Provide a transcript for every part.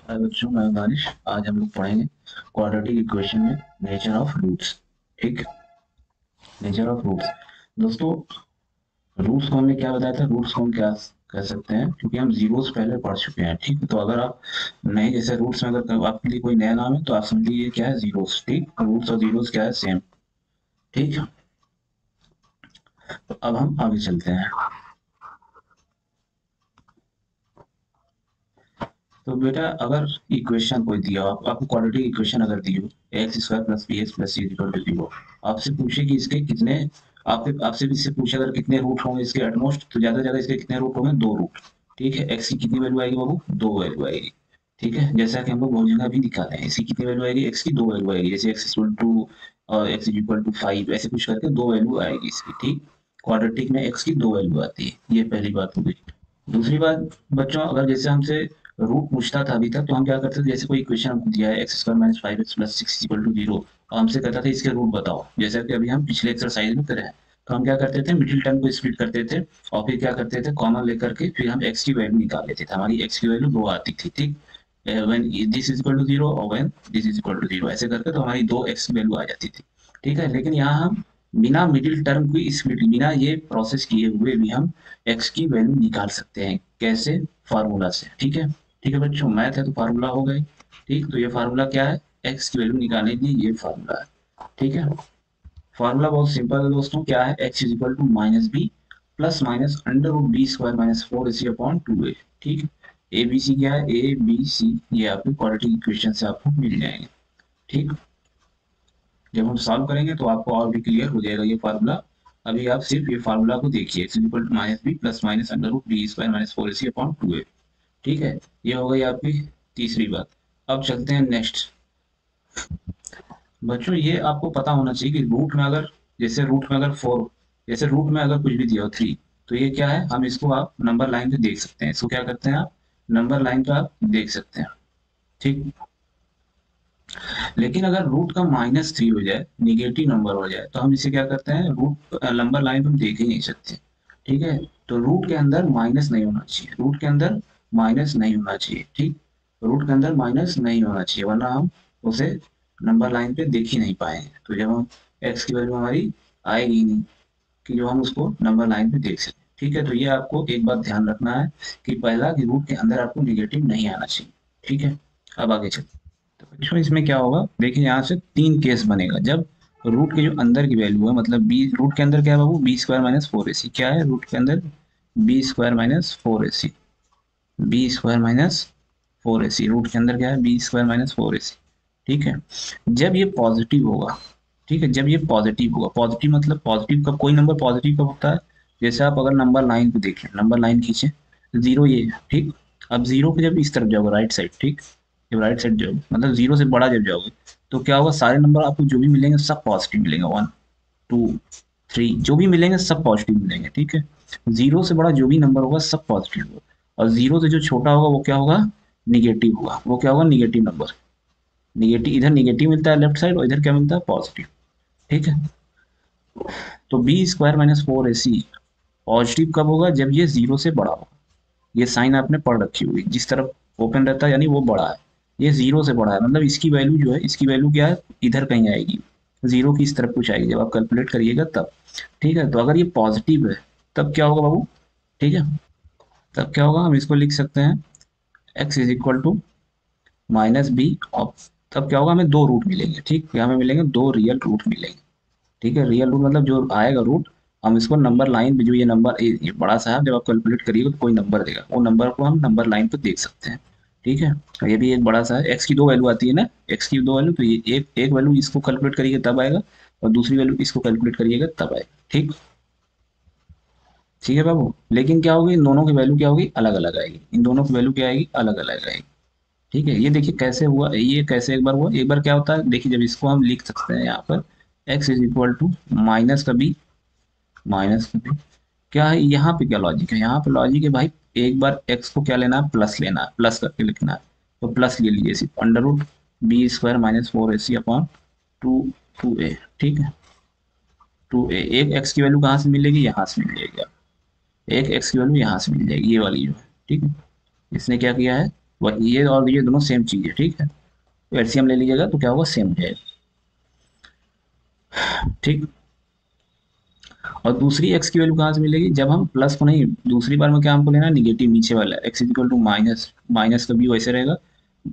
हाय बच्चों, मैं दानिश। आज हम लोग पढ़ेंगे क्वाड्रेटिक इक्वेशन में नेचर ऑफ रूट्स। ठीक, नेचर ऑफ रूट्स। दोस्तों, रूट्स को हमने क्या बताया था, रूट्स को हम क्या कह सकते हैं, क्योंकि हम जीरोस पहले पढ़ चुके हैं। ठीक, तो अगर आप नए जैसे रूट्स में अगर आपके लिए कोई नया नाम है तो आप समझिए ये क्या है, जीरोस। ठीक, रूट्स और जीरोस क्या है, सेम। ठीक, तो अब हम आगे चलते हैं। तो बेटा, अगर इक्वेशन कोई दिया हो आपको, क्वाड्रेटिक इक्वेशन अगर दी हो, x square plus b x plus c equal to zero, आपसे पूछे कि इसके कितने, आपसे आपसे भी इससे पूछे अगर कितने रूट होंगे इसके एटमोस्ट, तो ज्यादा से ज्यादा इसके कितने रूट होंगे, दो रूट। ठीक है, एक्स की कितनी वैल्यू आएगी बाबू, दो वैल्यू आएगी। ठीक है, जैसा कि हम लोग बहुत जगह भी दिखाते हैं, इसकी कितनी वैल्यू आएगी, एक्स की दो वैल्यू आएगी, जैसे एक्स इक्वल टू और एक्स इक्वल टू 5, ऐसे कुछ करके दो वैल्यू आएगी इसकी। ठीक, क्वाड्रेटिक में एक्स की दो वैल्यू आती है, ये पहली बात हो गई। दूसरी बात बच्चों, अगर जैसे हमसे रूट पूछता था अभी तक, तो हम क्या करते थे, जैसे कोई इक्वेशन हमको दिया है x square minus five x plus six equal to zero, और हमसे कहता था इसके रूट बताओ, जैसा कि अभी हम पिछले एक्सरसाइज में करे हैं। तो हम क्या करते थे, मिडिल टर्म को स्प्लिट करते थे और फिर क्या करते थे, कॉमन लेकर के फिर हम एक्स की वैल्यू निकाल लेते थे। हमारी एक्स की वैल्यू दो आती थी। ठीक, when this is equal to zero और when this is equal to zero, ऐसे करके तो हमारी दो एक्स की वैल्यू आ जाती थी। ठीक है, लेकिन यहाँ हम बिना मिडिल टर्म की स्प्लिट, बिना ये प्रोसेस किए हुए भी हम एक्स की वैल्यू निकाल सकते हैं। कैसे, फार्मूला से। ठीक है, ठीक है बच्चों, मैथ है तो फार्मूला हो गई। ठीक, तो ये फार्मूला क्या है, एक्स की वैल्यू निकालने के लिए ये फार्मूला है। ठीक है, फार्मूला बहुत सिंपल है दोस्तों, क्या है, x is equal to minus b plus minus under root b square minus four a c upon two a. ठीक, ए बी सी क्या है, ए बी सी, ये आपके क्वाड्रेटिक इक्वेशन से आपको मिल जाएंगे। ठीक, जब हम सॉल्व करेंगे तो आपको और भी क्लियर हो जाएगा ये फार्मूला। अभी आप सिर्फ ये फार्मूला को देखिए, x is equal to minus b plus minus under root b square minus four a c upon two a. ठीक है, ये हो गई आपकी तीसरी बात। अब चलते हैं नेक्स्ट। बच्चों, ये आपको पता होना चाहिए कि रूट में अगर, जैसे रूट में अगर फोर, जैसे रूट में अगर कुछ भी दिया हो थ्री, तो ये क्या है, हम इसको आप नंबर लाइन पे देख सकते हैं। इसको क्या करते हैं आप, नंबर लाइन पे आप देख सकते हैं। ठीक, लेकिन अगर रूट का माइनस थ्री हो जाए, निगेटिव नंबर हो जाए, तो हम इसे क्या करते हैं, रूट नंबर लाइन पे हम देख ही नहीं सकते। ठीक है, तो रूट के अंदर माइनस नहीं होना चाहिए, रूट के अंदर माइनस नहीं होना चाहिए। ठीक, रूट के अंदर माइनस नहीं होना चाहिए, वरना हम उसे नंबर लाइन पे देख ही नहीं पाएंगे। तो जब हम एक्स की वैल्यू हमारी आएगी ही नहीं कि जो हम उसको नंबर लाइन पे देख सकें। ठीक है, तो ये आपको एक बात ध्यान रखना है कि पहला, कि रूट के अंदर आपको निगेटिव नहीं आना चाहिए। ठीक है, अब आगे चलते। तो बच्चों, इसमें क्या होगा, देखिए यहाँ से तीन केस बनेगा। जब रूट के जो अंदर की वैल्यू है, मतलब बी, रूट के अंदर क्या है बाबू, B square minus four a सी, क्या है रूट के अंदर, B square minus four a C, B square minus four a C, root के अंदर क्या है, b square minus four a सी। ठीक है, जब ये पॉजिटिव होगा, ठीक है, जब ये पॉजिटिव होगा, पॉजिटिव मतलब पॉजिटिव कब, कोई नंबर पॉजिटिव कब होता है, जैसे आप अगर नंबर लाइन पे देख लें, नंबर लाइन खींचे, जीरो ये है। ठीक, अब जीरो पे जब इस तरफ जाओगे राइट साइड, ठीक, जब राइट साइड जाओगे मतलब जीरो से बड़ा जब जाओगे, तो क्या होगा, सारे नंबर आपको जो भी मिलेंगे सब पॉजिटिव मिलेंगे, वन टू थ्री जो भी मिलेंगे सब पॉजिटिव मिलेंगे। ठीक है, जीरो से बड़ा जो भी नंबर होगा सब पॉजिटिव होगा, और जीरो से जो छोटा होगा वो क्या होगा, निगेटिव होगा। वो क्या होगा, निगेटिव नंबर। निगेटिव, इधर निगेटिव मिलता है लेफ्ट साइड और इधर क्या मिलता है, पॉजिटिव। ठीक है, तो B square minus four a C positive कब होगा, जब ये जीरो से बड़ा होगा। ये साइन आपने पढ़ रखी हुई, जिस तरफ ओपन रहता है यानी वो बड़ा है, ये जीरो से बड़ा है, मतलब इसकी वैल्यू जो है, इसकी वैल्यू क्या है, इधर कहीं आएगी, जीरो की इस तरफ कुछ आएगी जब आप कैलकुलेट करिएगा तब। ठीक है, तो अगर ये पॉजिटिव है तब क्या होगा बाबू, ठीक है, तब क्या होगा, हम इसको लिख सकते हैं x is equal to minus b, और तब क्या होगा, हमें दो रूट मिलेंगे। ठीक है, हमें मिलेंगे दो रियल रूट मिलेंगे। ठीक है, रियल रूट मतलब जो आएगा रूट, हम इसको नंबर लाइन पे, जो ये नंबर ये बड़ा सा है, जब आप कैलकुलेट करिएगा तो कोई नंबर देगा, वो नंबर को हम नंबर लाइन पे देख सकते हैं। ठीक है, और ये भी एक बड़ा सा है, एक्स की दो वैल्यू आती है ना, एक्स की दो वैल्यू, तो ये एक एक वैल्यू इसको कैलकुलेट करिएगा तब आएगा, और दूसरी वैल्यू इसको कैलकुलेट करिएगा तब आएगा। ठीक, ठीक है बाबू, लेकिन क्या होगी, इन दोनों की वैल्यू क्या होगी, अलग अलग आएगी, इन दोनों की वैल्यू क्या आएगी, अलग अलग आएगी। ठीक है, ये देखिए कैसे हुआ, ये कैसे एक बार हुआ, एक बार क्या होता है, देखिए जब इसको हम लिख सकते हैं यहाँ पर, x is equal to minus का बी, माइनस का बी, क्या है यहाँ पे, क्या लॉजिक है, यहाँ पे लॉजिक है भाई, एक बार एक्स को क्या लेना है, प्लस लेना है, प्लस करके लिखना है। तो प्लस ले लीजिए, सिर्फ under root b square minus four a c upon two, two a. ठीक है, टू ए, एक एक्स की वैल्यू कहाँ से मिलेगी, यहाँ से मिल जाएगी, एक एक्स की वैल्यू यहाँ से मिल जाएगी, ये वाली जो है। ठीक है, इसने क्या किया है, ये और ये दोनों सेम चीज़ है, ठीक है। तो एलसीएम ले लीजिएगा तो क्या होगा, सेम हो जाएगा, ठीक। और दूसरी एक्स की वैल्यू कहाँ से मिलेगी, जब हम प्लस को नहीं, दूसरी बार में क्या हमको लेना है, निगेटिव नीचे वाला, x is equal to minus, minus का भी वैसे रहेगा।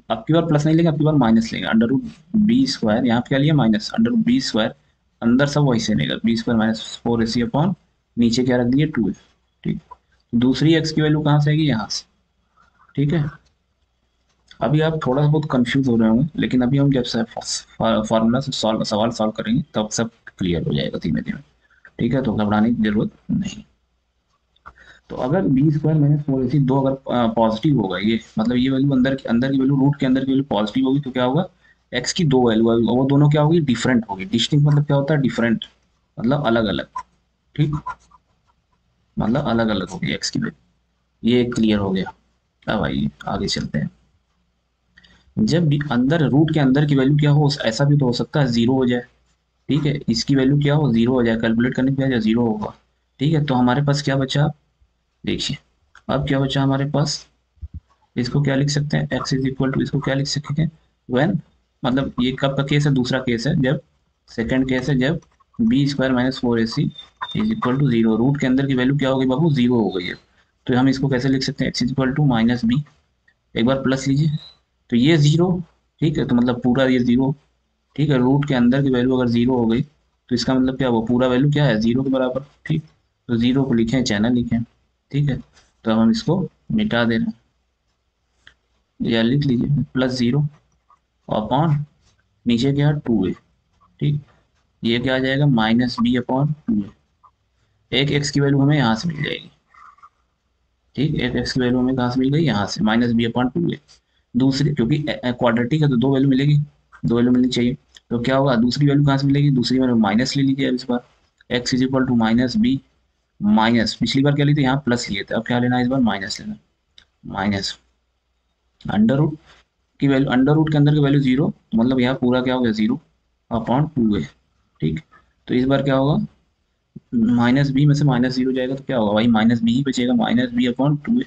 अब की बार प्लस नहीं लेंगे, अब की बार माइनस लेंगे, अंडर रूट बी स्क्वायर, यहाँ पे क्या लिया minus, under root b square, अंदर सब वैसे रहेगा, B square minus 4ac upon, नीचे क्या रख दिए 2a, ठीक। दूसरी एक्स की वैल्यू कहाँ से आएगी, यहाँ से, ठीक है। अभी आप थोड़ा बहुत कंफ्यूज हो रहे होंगे, लेकिन अभी हम जब से फार्मूला से सवाल सॉल्व करेंगे तब सब क्लियर हो जाएगा धीमे धीमे, ठीक है। तो घबराने की जरूरत नहीं। तो अगर बी स्क्वायर माइनस 4ac दो अगर पॉजिटिव होगा, ये मतलब ये वैल्यू अंदर की वैल्यू, रूट के अंदर की वैल्यू पॉजिटिव होगी, तो क्या होगा, एक्स की दो वैल्यू होगी, वो दोनों क्या होगी, डिफरेंट होगी। डिस्टिंक्ट मतलब क्या होता है, डिफरेंट, मतलब अलग अलग, ठीक, मतलब अलग अलग होगी एक्स की वैल्यू। ये क्लियर हो गया। अब आइए आगे चलते हैं। जब भी अंदर रूट के अंदर की वैल्यू क्या हो, ऐसा भी तो हो सकता है जीरो हो जाए, ठीक है, इसकी वैल्यू क्या हो, जीरो हो जाए, कैलकुलेट करने पे आ जाए जीरो होगा, ठीक है। तो हमारे पास क्या बचा, देखिए अब क्या बचा हमारे पास, इसको क्या लिख सकते हैं, एक्स इज इक्वल टू, इसको क्या लिख सकते हैं, व्हेन, मतलब ये कब का केस है, दूसरा केस है, जब सेकंड केस है, जब b square minus 4ac is equal to zero, root के अंदर की वैल्यू क्या होगी बाबू, जीरो हो गई है। तो हम इसको कैसे लिख सकते हैं, x is equal to minus b, एक बार प्लस लीजिए, तो ये जीरो, ठीक है, तो मतलब पूरा ये जीरो, ठीक है, रूट के अंदर की वैल्यू अगर जीरो हो गई तो इसका मतलब क्या हुआ, पूरा वैल्यू क्या है, जीरो के बराबर, ठीक। तो जीरो को लिखें चाहे ना लिखें, ठीक है। तो अब हम इसको मिटा दे रहे हैं, या लिख लीजिए प्लस जीरो अपॉन, नीचे क्या है 2a, ठीक। ये क्या आ जाएगा, माइनस बी अपॉन 2a, एक एक्स की वैल्यू हमें यहाँ से मिल जाएगी, ठीक, एक एक्स की वैल्यू हमें कहाँ से मिल गई, यहाँ से, माइनस बी अपॉन 2a। दूसरी, क्योंकि क्वाड्रेटिक है तो दो वैल्यू मिलेगी, दो वैल्यू मिलनी चाहिए। तो क्या होगा, दूसरी वैल्यू कहाँ से मिलेगी, दूसरी वैल्यू माइनस ले लीजिए अब इस बार, x is equal to minus b, minus पिछली बार क्या लिए थे, यहाँ प्लस लिए थे, अब क्या लेना है इस बार, माइनस लेना, माइनस अंडर रूट की वैल्यू, अंडर रूट के अंदर की वैल्यू जीरो, तो मतलब यहाँ पूरा क्या हो गया, जीरो अपॉन 2a, ठीक। तो इस बार क्या होगा, माइनस बी में से माइनस जीरो जाएगा तो क्या होगा भाई, माइनस बी ही बचेगा, माइनस बी अपॉन 2a,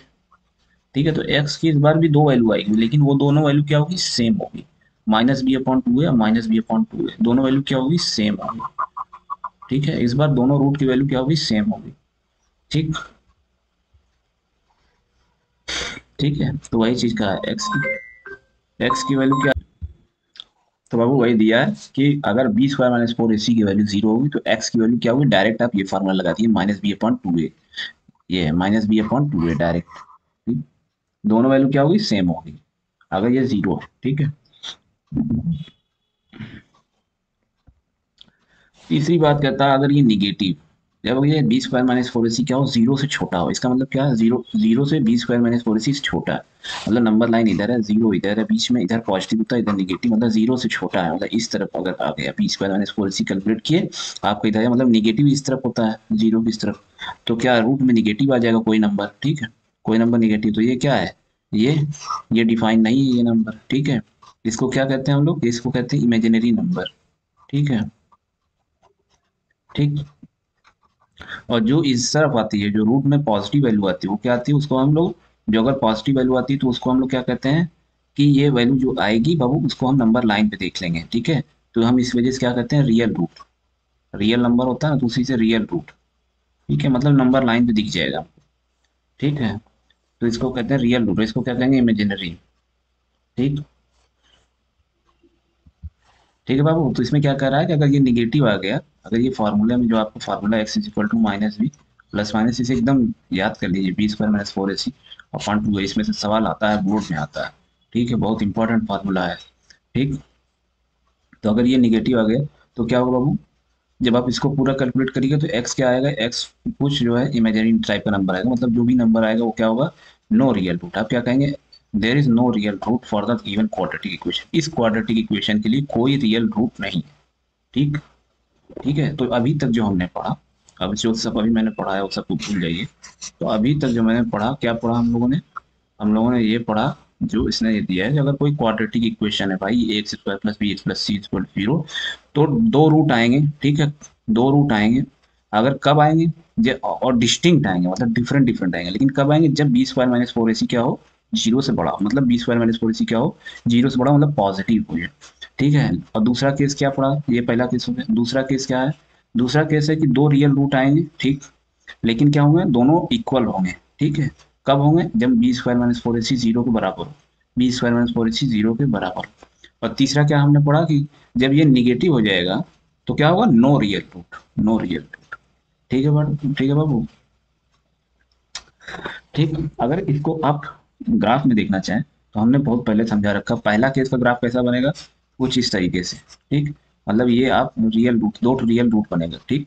ठीक है। तो एक्स की इस बार भी दो वैल्यू आएगी, लेकिन वो दोनों वैल्यू क्या होगी, सेम होगी, माइनस बी अपॉन 2a और माइनस बी अपॉन 2a, दोनों वैल्यू क्या होगी, सेम होगी, ठीक है। इस बार दोनों रूट की वैल्यू क्या होगी, सेम होगी, ठीक, ठीक है। तो वही चीज का है, एक्स की वैल्यू क्या, तो बाबू वही दिया है कि अगर बी स्क्वायर माइनस 4ac की वैल्यू जीरो होगी तो एक्स की वैल्यू क्या होगी, डायरेक्ट आप ये फार्मूला लगा दिए, माइनस बी अपॉन 2a, ये है minus b upon 2a direct, ठीक? दोनों वैल्यू क्या होगी, सेम होगी अगर ये जीरो है, ठीक है। तीसरी बात कहता है, अगर ये निगेटिव, जब ये बी स्क्वायर माइनस 4ac क्या हो, जीरो से छोटा हो, इसका मतलब क्या है, जीरो, जीरो से बी स्क्वायर माइनस 4ac से छोटा है, मतलब नंबर लाइन इधर है, जीरो इधर है, बीच में इधर पॉजिटिव होता है, इधर निगेटिव, मतलब जीरो से छोटा है, मतलब इस तरफ अगर आ गया, B square minus 4ac calculate किए, आपको इधर है, मतलब निगेटिव इस तरफ होता है, जीरो की इस तरफ, तो क्या रूट में निगेटिव आ जाएगा कोई नंबर, ठीक है, कोई नंबर निगेटिव, तो ये क्या है, ये डिफाइन नहीं है ये नंबर, ठीक है। इसको क्या कहते हैं हम लोग, इसको कहते हैं इमेजिनरी नंबर, ठीक है, ठीक। और जो इस तरफ आती है, जो रूट में पॉजिटिव वैल्यू आती है, वो क्या आती है, उसको हम लोग, जो अगर पॉजिटिव वैल्यू आती है तो उसको हम लोग क्या कहते हैं, कि ये वैल्यू जो आएगी बाबू, उसको हम नंबर लाइन पे देख लेंगे, ठीक है। तो हम इस वजह से क्या कहते हैं, रियल रूट, रियल नंबर होता है ना, तो उसी से रियल रूट, ठीक है, मतलब नंबर लाइन पे दिख जाएगा, ठीक है। तो इसको कहते हैं रियल रूट, इसको क्या कहेंगे, इमेजिनरी, ठीक, ठीक है बाबू। तो इसमें क्या कर रहा है कि अगर ये निगेटिव आ गया, अगर ये फार्मूला में जो आपको formula x is equal to minus b plus minus, इसे एकदम याद कर लीजिए, B square minus 4ac upon 2a, इसमें से सवाल आता है, बोर्ड में आता है, ठीक है, बहुत इंपॉर्टेंट फार्मूला है, ठीक। तो अगर ये निगेटिव आ गया तो क्या होगा बाबू, जब आप इसको पूरा कैलकुलेट करिएगा तो एक्स क्या आएगा, एक्स कुछ जो है इमेजिनरी टाइप का नंबर आएगा, मतलब जो भी नंबर आएगा वो क्या होगा, नो रियल रूट, आप क्या कहेंगे, there is no real root for the given quadratic equation, इस क्वाड्रेटिक इक्वेशन के लिए कोई रियल रूट नहीं, ठीक, ठीक है। तो अभी तक जो हमने पढ़ा, अब जो सब अभी मैंने पढ़ा है वो सब भूल जाइए। तो अभी तक जो मैंने पढ़ा, क्या पढ़ा हम लोगों ने ये पढ़ा, जो इसने ये दिया है कि अगर कोई क्वाड्रेटिक इक्वेशन है भाई, x square plus b x plus c equal to zero, तो दो रूट आएंगे, ठीक है, दो रूट आएंगे, अगर कब आएंगे, और डिस्टिंक्ट आएंगे, मतलब डिफरेंट डिफरेंट आएंगे, लेकिन कब आएंगे, जब बी स्क्वायर माइनस 4ac क्या हो, जीरो से बड़ा, मतलब बी स्क्वायर माइनस फोर सी क्या हो, जीरो से बड़ा मतलब पॉजिटिव हो ये। ठीक है, और दूसरा केस क्या पड़ा, ये पहला केस हो गया। दूसरा केस क्या है, दूसरा केस है कि दो रियल रूट आएंगे, ठीक, लेकिन क्या होंगे, दोनों इक्वल होंगे। ठीक है, कब होंगे, जब बी स्क्वायर माइनस फोर सी जीरो के बराबर हो, बी स्क्वायर माइनस फोर सी जीरो के बराबर हो। और तीसरा क्या हमने पढ़ा कि जब ये निगेटिव हो जाएगा तो क्या होगा, no real root, no real root. ठीक है बाबू, ठीक है बाबू। ठीक, अगर इसको आप ग्राफ में देखना चाहें तो हमने बहुत पहले समझा रखा, पहला केस का ग्राफ कैसा बनेगा, कुछ इस तरीके से। ठीक, मतलब ये आप रियल रूट, दो रियल रूट बनेगा। ठीक,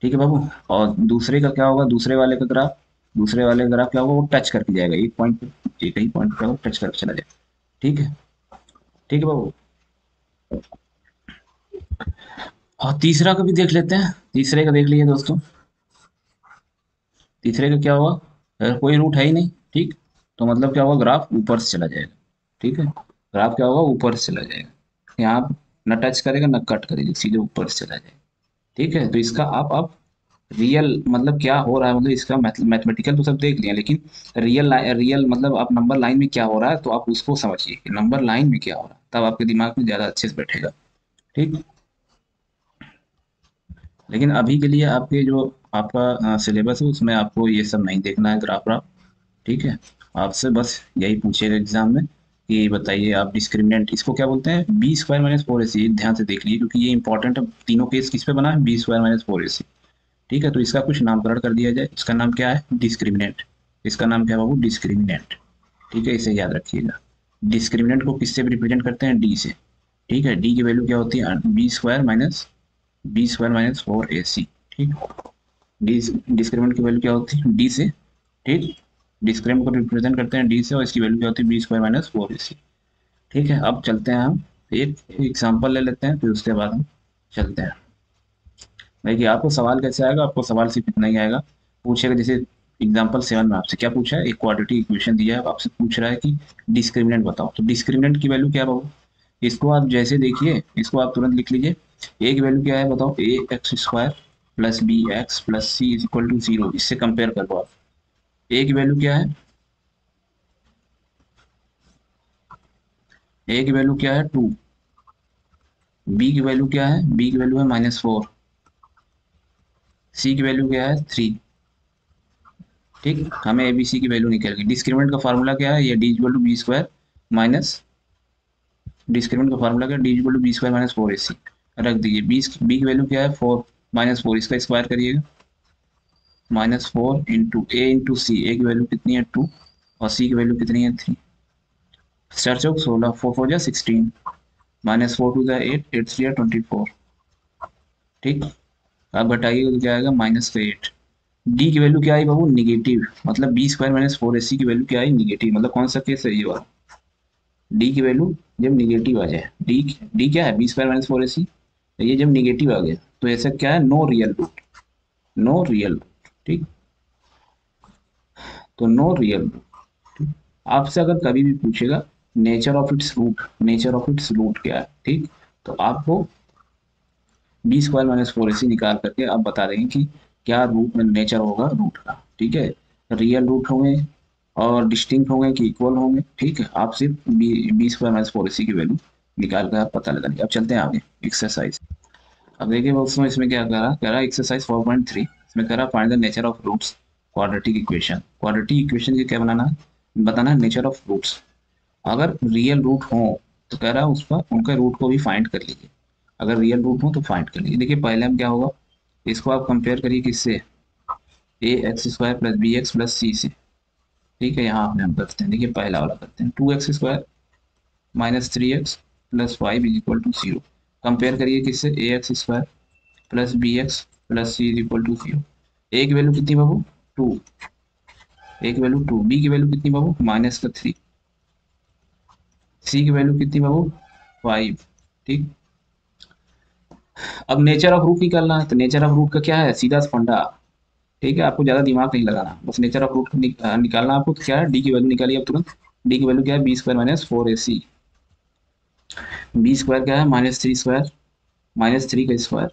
ठीक है बाबू। और दूसरे का क्या होगा, दूसरे वाले का ग्राफ, दूसरे वाले का ग्राफ क्या होगा, वो टच करके जाएगा एक पॉइंट पे, एक ही पॉइंट पे वो टच करके चला जाएगा। ठीक है, ठीक है बाबू। और तीसरा का भी देख लेते हैं, तीसरे का देख लीजिए दोस्तों। तीसरे का क्या होगा, अगर कोई रूट है ही नहीं, ठीक, तो मतलब क्या होगा, ग्राफ ऊपर से चला जाएगा। ठीक है, ग्राफ क्या होगा, ऊपर से चला जाएगा, यहाँ पे न टच करेगा न कट करेगा, सीधे ऊपर से चला जाएगा। ठीक है, तो इसका आप रियल मतलब क्या हो रहा है, मतलब इसका मैथमेटिकल तो सब देख लिया, लेकिन रियल रियल मतलब आप नंबर लाइन में क्या हो रहा है, तो आप उसको समझिए कि नंबर लाइन में क्या हो रहा है, तब आपके दिमाग में ज़्यादा अच्छे से बैठेगा। ठीक, लेकिन अभी के लिए आपके जो आपका सिलेबस है उसमें आपको ये सब नहीं देखना है, ग्राफ व्राफ। ठीक है, आपसे बस यही पूछेगा एग्जाम में कि बताइए आप डिस्क्रिमिनेंट इसको क्या बोलते हैं, B square minus four a सी, ध्यान से देख लीजिए क्योंकि ये इंपॉर्टेंट है। तीनों केस किस पे बना है, b square minus four a सी। ठीक है, तो इसका कुछ नामकरण कर दिया जाए, इसका नाम क्या है, डिस्क्रिमिनेंट। इसका नाम क्या है बाबू, डिस्क्रिमिनेंट। ठीक है, इसे याद रखिएगा। डिस्क्रिमिनेंट को किससे रिप्रेजेंट करते हैं, डी से। ठीक है, डी की वैल्यू क्या होती है, b square minus four a सी। ठीक, डी, डिस्क्रिमिनेंट की वैल्यू क्या होती है, डी से। ठीक, डिस्क्रिमिनेंट को रिप्रेजेंट करते हैं डी से, और इसकी वैल्यू क्या होती है, b square minus four a सी। ठीक है, अब चलते हैं हम एक एग्जाम्पल ले लेते हैं, फिर उसके बाद हम चलते हैं। देखिए आपको सवाल कैसे आएगा, आपको सवाल सिर्फ इतना ही आएगा, पूछेगा जैसे एग्जाम्पल 7 में आपसे क्या पूछा है, एक क्वाड्रेटिक इक्वेशन दिया है, आपसे पूछ रहा है कि डिस्क्रिमिनेंट बताओ, तो डिस्क्रिमिनेंट की वैल्यू क्या है बाबू, इसको आप जैसे देखिए, इसको आप तुरंत लिख लीजिए। ए की वैल्यू क्या है बताओ, a x square plus b x plus c is equal to zero, इससे कंपेयर कर लो आप। ए की वैल्यू क्या है, ए की वैल्यू क्या है, टू। बी की वैल्यू क्या है, बी की वैल्यू है माइनस फोर। सी की वैल्यू क्या है, थ्री। ठीक, हमें एबीसी की वैल्यू निकल गई। डिस्क्रिमिनेंट का फार्मूला क्या है, ये d equal to b square minus, discriminant का फार्मूला क्या है, d equal to b square minus four a c. रख दीजिए, बी की वैल्यू क्या है, फोर माइनस फोर, इसका स्क्वायर करिएगा, minus four into c. A की वैल्यू कितनी है, टू, और सी की वैल्यू कितनी है, थ्री। चार चौक 16, फोर फोर जा 16, माइनस फोर टू जा एट, एट थ्री 24। ठीक, अब घटाइएगा तो क्या आएगा, माइनस का एट। डी की वैल्यू क्या आई बाबू, निगेटिव, मतलब B square minus four a सी की वैल्यू क्या आई, निगेटिव, मतलब कौन सा केस है ये वाला, डी की वैल्यू जब निगेटिव आ जाए, डी क्या है, b square minus four a c, ये जब निगेटिव आ गया तो ऐसा क्या है, no real root, no real root. ठीक, तो नो रियल रूट। आपसे अगर कभी भी पूछेगा nature of its root, nature of its root क्या है, ठीक, तो आपको b square minus four a c निकाल करके आप बता देंगे कि क्या रूट में नेचर होगा रूट का। ठीक है, रियल रूट होंगे और डिस्टिंक्ट होंगे कि इक्वल होंगे। ठीक है, आप सिर्फ B square minus four a सी की वैल्यू निकाल कर आप पता लगा लीजिए। अब चलते हैं आगे एक्सरसाइज। अब देखिए दोस्तों इसमें क्या कह रहा है एक्सरसाइज 4.3, इसमें कह रहा है find the nature of roots quadratic equation. Quadratic equation के क्या बनाना है, बताना है नेचर ऑफ रूट्स। अगर रियल रूट हो तो कह रहा है उसका उनका रूट को भी फाइंड कर लीजिए, अगर रियल रूट हो तो फाइंड कर लीजिए। देखिए पहले हम क्या होगा, इसको आप कंपेयर करिए किससे, a x square plus b x plus c से। ठीक है, यहाँ आपने हम करते हैं, देखिए पहला वाला करते हैं, two x square minus three x plus five is equal to zero. Compare करिए किससे, a x square plus b x plus c is equal to zero. A की वैल्यू कितनी बाबू, टू, ए की वैल्यू टू, बी की value कितनी बाबू, minus का थ्री, सी की वैल्यू कितनी बाबू, फाइव। ठीक, अब नेचर ऑफ रूट निकालना है, तो नेचर ऑफ रूट का क्या है, सीधा फंडा। ठीक है, आपको ज़्यादा दिमाग नहीं लगाना, बस नेचर ऑफ रूट निकालना आपको, तो क्या है, डी की वैल्यू निकालिए अब तुरंत। डी की वैल्यू क्या है, b square minus four a C. B square क्या है, minus three square, minus three का स्क्वायर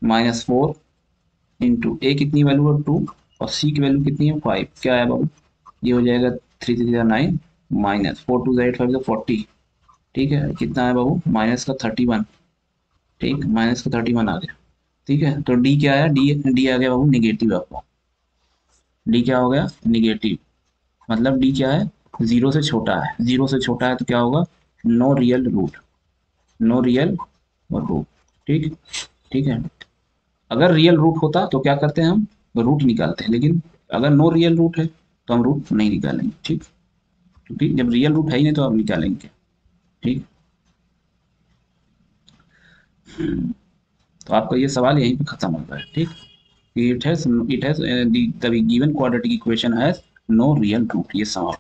माइनस फोर इंटू ए कितनी वैल्यू है, टू, और सी की वैल्यू कितनी है, फाइव। क्या है बाबू, ये हो जाएगा 3 3 9 माइनस 4 2 8 5 40। ठीक है, कितना है बाबू, माइनस का 31। ठीक, माइनस का 31 आ गया। ठीक है, तो डी क्या आया, डी आ गया बाबू निगेटिव। आपको डी क्या हो गया, निगेटिव। मतलब डी क्या है, जीरो से छोटा है। जीरो से छोटा है तो क्या होगा, no real root, no real root. ठीक, ठीक है। अगर रियल रूट होता तो क्या करते हैं हम, रूट निकालते हैं, लेकिन अगर नो रियल रूट है तो हम रूट नहीं निकालेंगे। ठीक, क्योंकि जब रियल रूट है ही नहीं तो आप निकालेंगे। ठीक, तो आपका ये सवाल यहीं पे खत्म होता है। ठीक, it has the given quadratic equation has no real root, ये सवाल।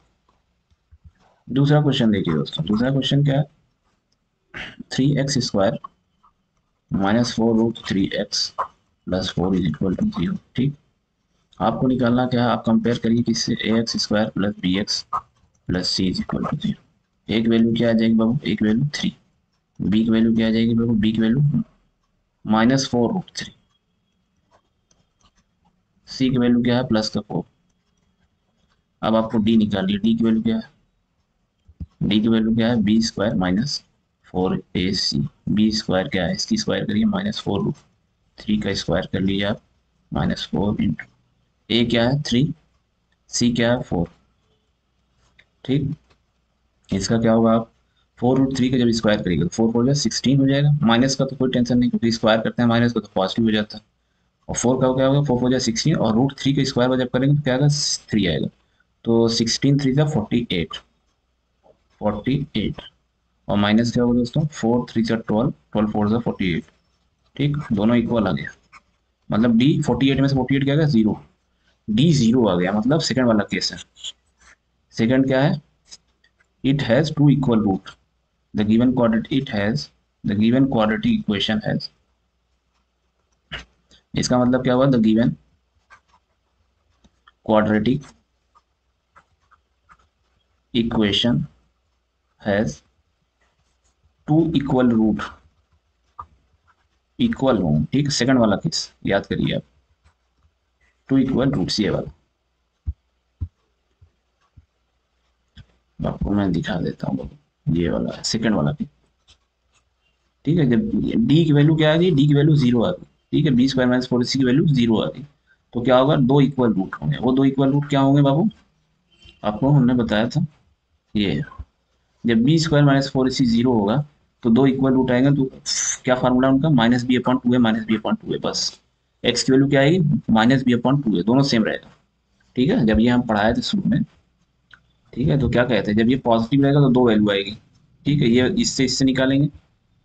दूसरा क्वेश्चन देखिए दोस्तों, दूसरा क्वेश्चन क्या है, 3x² minus 4√3x plus 4 is equal to 0। ठीक, आपको निकालना क्या है, आप कंपेयर करिए किससे, ax² plus bx plus c is equal to 0। एक वैल्यू क्या आ जाएगी बाबू, एक वैल्यू 3। बी की वैल्यू क्या आ जाएगी बाबू, बी की वैल्यू -4√3। सी की वैल्यू क्या है, प्लस का 4। अब आपको डी निकालिए, डी की वैल्यू क्या है, डी की वैल्यू क्या है, b² माइनस 4ac। b² क्या है, इसकी स्क्वायर करिए, -4√3 का स्क्वायर कर लीजिए आप, -4 इंटू ए क्या है 3, सी क्या है 4। ठीक, इसका क्या होगा, आप 4√3 का जब स्क्वायर करिएगा तो 4 4 जा 16 हो जाएगा। माइनस का तो कोई टेंशन नहीं, क्योंकि स्क्वायर करते हैं माइनस का तो पॉजिटिव हो जाता है। और 4 का क्या होगा, 4 4 जा 16, और √3 का स्क्वायर जब करेंगे तो क्या आएगा, 3 आएगा। तो 16 3 जा 48, 48। और माइनस क्या होगा दोस्तों, 4 3 जा 12, 12 4 जा 48। ठीक, दोनों इक्वल आ गया। मतलब डी 48 में से 48 क्या आ गया, 0। डी 0 आ गया, मतलब सेकंड वाला केस है। सेकंड क्या है, it has two equal root, the given quadratic it has the given quadratic equation has। इसका मतलब क्या हुआ, the given quadratic equation has two equal root, equal root. ठीक, सेकंड वाला केस याद करिए आप, टू इक्वल रूट्स, ये वाला आपको मैं दिखा देता हूँ, ये वाला सेकंड वाला केस। ठीक है, जब डी की वैल्यू क्या आ गई, डी की वैल्यू 0 आ गई। ठीक है, b² माइनस 4ac की वैल्यू 0 आ गई, तो क्या होगा, दो इक्वल रूट होंगे। वो दो इक्वल रूट क्या होंगे बाबू, आपको हमने बताया था, ये जब b² माइनस 4ac 0 होगा तो दो इक्वल रूट आएंगे, तो क्या फार्मूला उनका, -b/2 है, -b/2 है। बस x की वैल्यू क्या आएगी, -b/2 है, दोनों सेम रहेगा। ठीक है, जब ये हम पढ़ाए थे शुरू में, ठीक है, तो क्या कहते हैं, जब ये पॉजिटिव रहेगा तो दो वैल्यू आएगी। ठीक है, ये इससे निकालेंगे,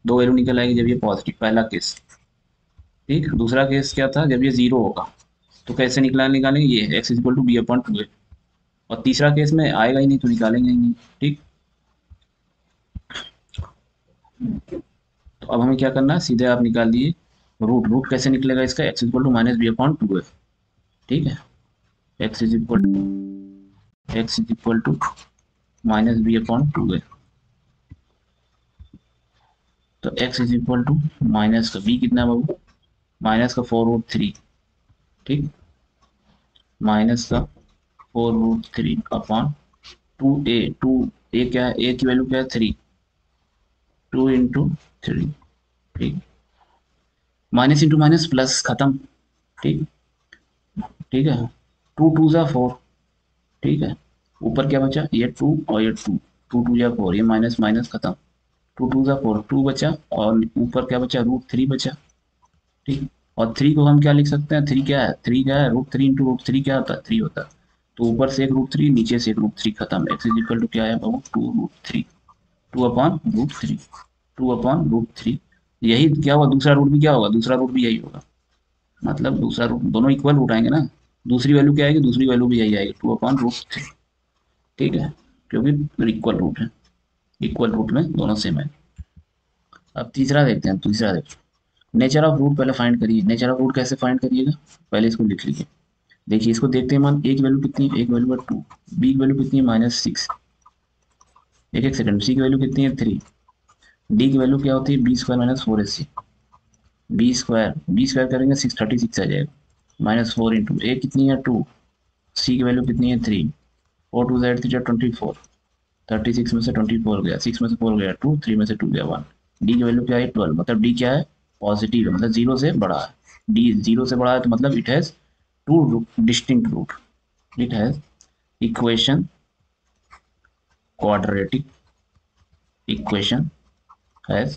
दो वैल्यू निकल आएगी जब ये पॉजिटिव, पहला केस। ठीक, दूसरा केस क्या था, जब ये 0 होगा तो कैसे निकालेंगे, ये x इक्वल टू b/2 है। और तीसरा केस में आएगा ही नहीं तो निकालेंगे ही नहीं। ठीक, तो अब हमें क्या करना है, सीधे आप निकाल दिए रूट। रूट कैसे निकलेगा इसका, x इक्वल टू -b/2 है। ठीक है, x इज इक्वल टू -b/2 है। तो x इज इक्वल टू माइनस का b कितना है बाबू, माइनस का 4√3। ठीक, माइनस का 4√3 अपॉन 2a। 2a क्या है, a की वैल्यू क्या है 3, 2 इंटू 3। ठीक, माइनस इंटू माइनस प्लस, खत्म। ठीक, ठीक है, 2 2 जा 4। ठीक है, ऊपर क्या बचा, ये 2 और ये 2, 2 2 जा 4, ये माइनस माइनस खत्म। 2 2 जा 4, 2 बचा, और ऊपर क्या बचा, √3 बचा। ठीक, और 3 को हम क्या लिख सकते हैं, 3 क्या है, 3 क्या है, √3 इंटू √3 क्या होता है, 3 होता है। तो ऊपर से एक √3, नीचे से एक √3, खत्म। x इज इक्वल टू क्या है बाबू, 2√3, 2/√3, 2/√3। यही क्या हुआ, दूसरा रूट भी क्या होगा, दूसरा रूट भी यही होगा। मतलब दूसरा रूट, दोनों इक्वल रूट आएंगे ना, दूसरी वैल्यू क्या आएगी, दूसरी वैल्यू भी यही आएगी, 2/√3। ठीक है, क्योंकि इक्वल रूट है, इक्वल रूट में दोनों सेम है। अब तीसरा देखते हैं, तीसरा देखो, नेचर ऑफ रूट पहले फाइंड करिए। नेचर ऑफ रूट कैसे फाइंड करिएगा, पहले इसको लिख लीजिए। देखिए, इसको देखते हैं, मान a की वैल्यू कितनी है, a की वैल्यू है 2, b की वैल्यू कितनी है -6, एक सेकंड, c की वैल्यू कितनी है 3, d की वैल्यू क्या होती है b² माइनस 4ac। b² करेंगे 636 आ जाएगा, -4 इंटू a कितनी है 2, c की वैल्यू कितनी है 3, 4 2 8 3 24, 36 में से 24 गया, 6 में से 4 गया 2, 3 में से 2 गया 1। डी की वैल्यू क्या है 12, मतलब डी क्या है पॉजिटिव है, मतलब जीरो से बड़ा है। डी जीरो से बड़ा है तो मतलब it has two distinct root, it has equation quadratic equation has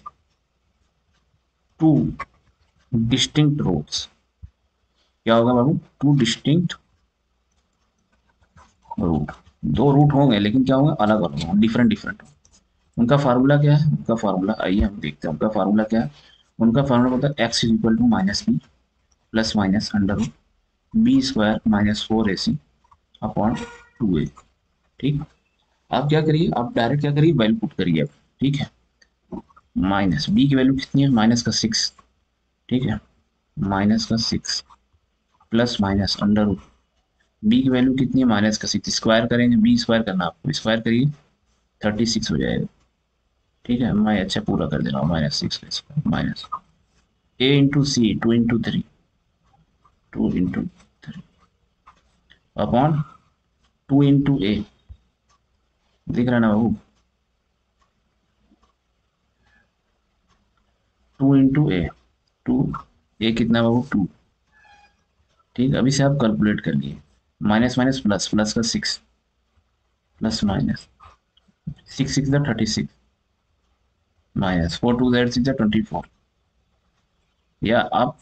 two distinct roots। क्या होगा बाबू, टू डिस्टिंक्ट रूट, दो रूट होंगे लेकिन क्या होंगे अलग अलग होंगे, डिफरेंट डिफरेंट। उनका फार्मूला क्या है, उनका फार्मूला आइए हम देखते हैं उनका फार्मूला क्या है। उनका फार्मूला होता है x is equal to minus b plus minus under root b square minus 4ac upon 2a। ठीक, आप क्या करिए, आप डायरेक्ट क्या करिए वैल्यू पुट करिए आप, ठीक है। माइनस बी की वैल्यू कितनी है माइनस का 6, ठीक है, माइनस का 6 plus minus under root b की वैल्यू कितनी है माइनस का 6, स्क्वायर करेंगे, बी स्क्वायर करना आपको, स्क्वायर करिए 36 हो जाएगा। ठीक है, मैं अच्छा पूरा कर दे रहा हूँ, माइनस 6 का स्क्वायर माइनस ए इंटू सी 2 इंटू 3, 2 इंटू 3 अपॉन 2 इंटू ए, दिख रहा है ना बाबू, 2 इंटू ए, 2 ए कितना बाबू 2। ठीक, अभी से आप कैलकुलेट कर लिए, माइनस माइनस प्लस, प्लस का 6 प्लस माइनस 6 6 36 माइनस 4 2 6 24। या आप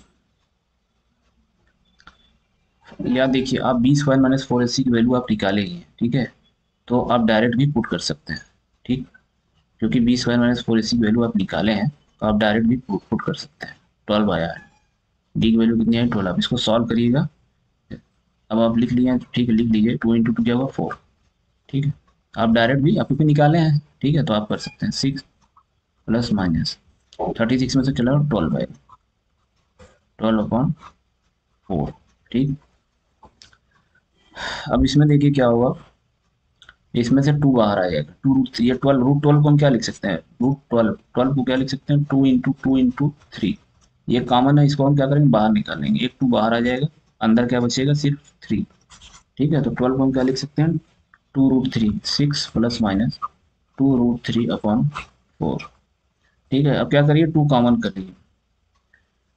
या देखिए आप बी स्क्वायर माइनस 4ac की वैल्यू आप निकालेंगे, ठीक है, तो आप डायरेक्ट भी पुट कर सकते हैं। ठीक, क्योंकि बी स्क्वायर माइनस 4ac की वैल्यू आप निकाले हैं तो आप डायरेक्ट भी पुट कर सकते हैं। 12 आया है, डी की वैल्यू कितनी है 12, आप इसको सॉल्व करिएगा। अब आप लिख लिए हैं, ठीक है, लिख लीजिए 2 इंटू 2 क्या होगा 4। ठीक है, आप डायरेक्ट भी आप क्योंकि निकाले हैं, ठीक है, तो आप कर सकते हैं 6 प्लस माइनस 36 में से चला 12 आएगा, 12 अपॉन 4। ठीक, अब इसमें देखिए क्या होगा, इसमें से 2 बाहर आ जाएगा, 2 रूट, ये 12 रूट 12 को हम क्या लिख सकते हैं, रूट 12, 12 को क्या लिख सकते हैं 2 इंटू 3, ये कॉमन है, इसको हम क्या करेंगे बाहर निकालेंगे, एक 2 बाहर आ जाएगा, अंदर क्या बचेगा सिर्फ 3। ठीक है, तो 12 को हम क्या लिख सकते हैं 2 root 3, 6 plus minus 2 root 3 upon 4। ठीक है, अब क्या करिए 2 कॉमन कर लीजिए,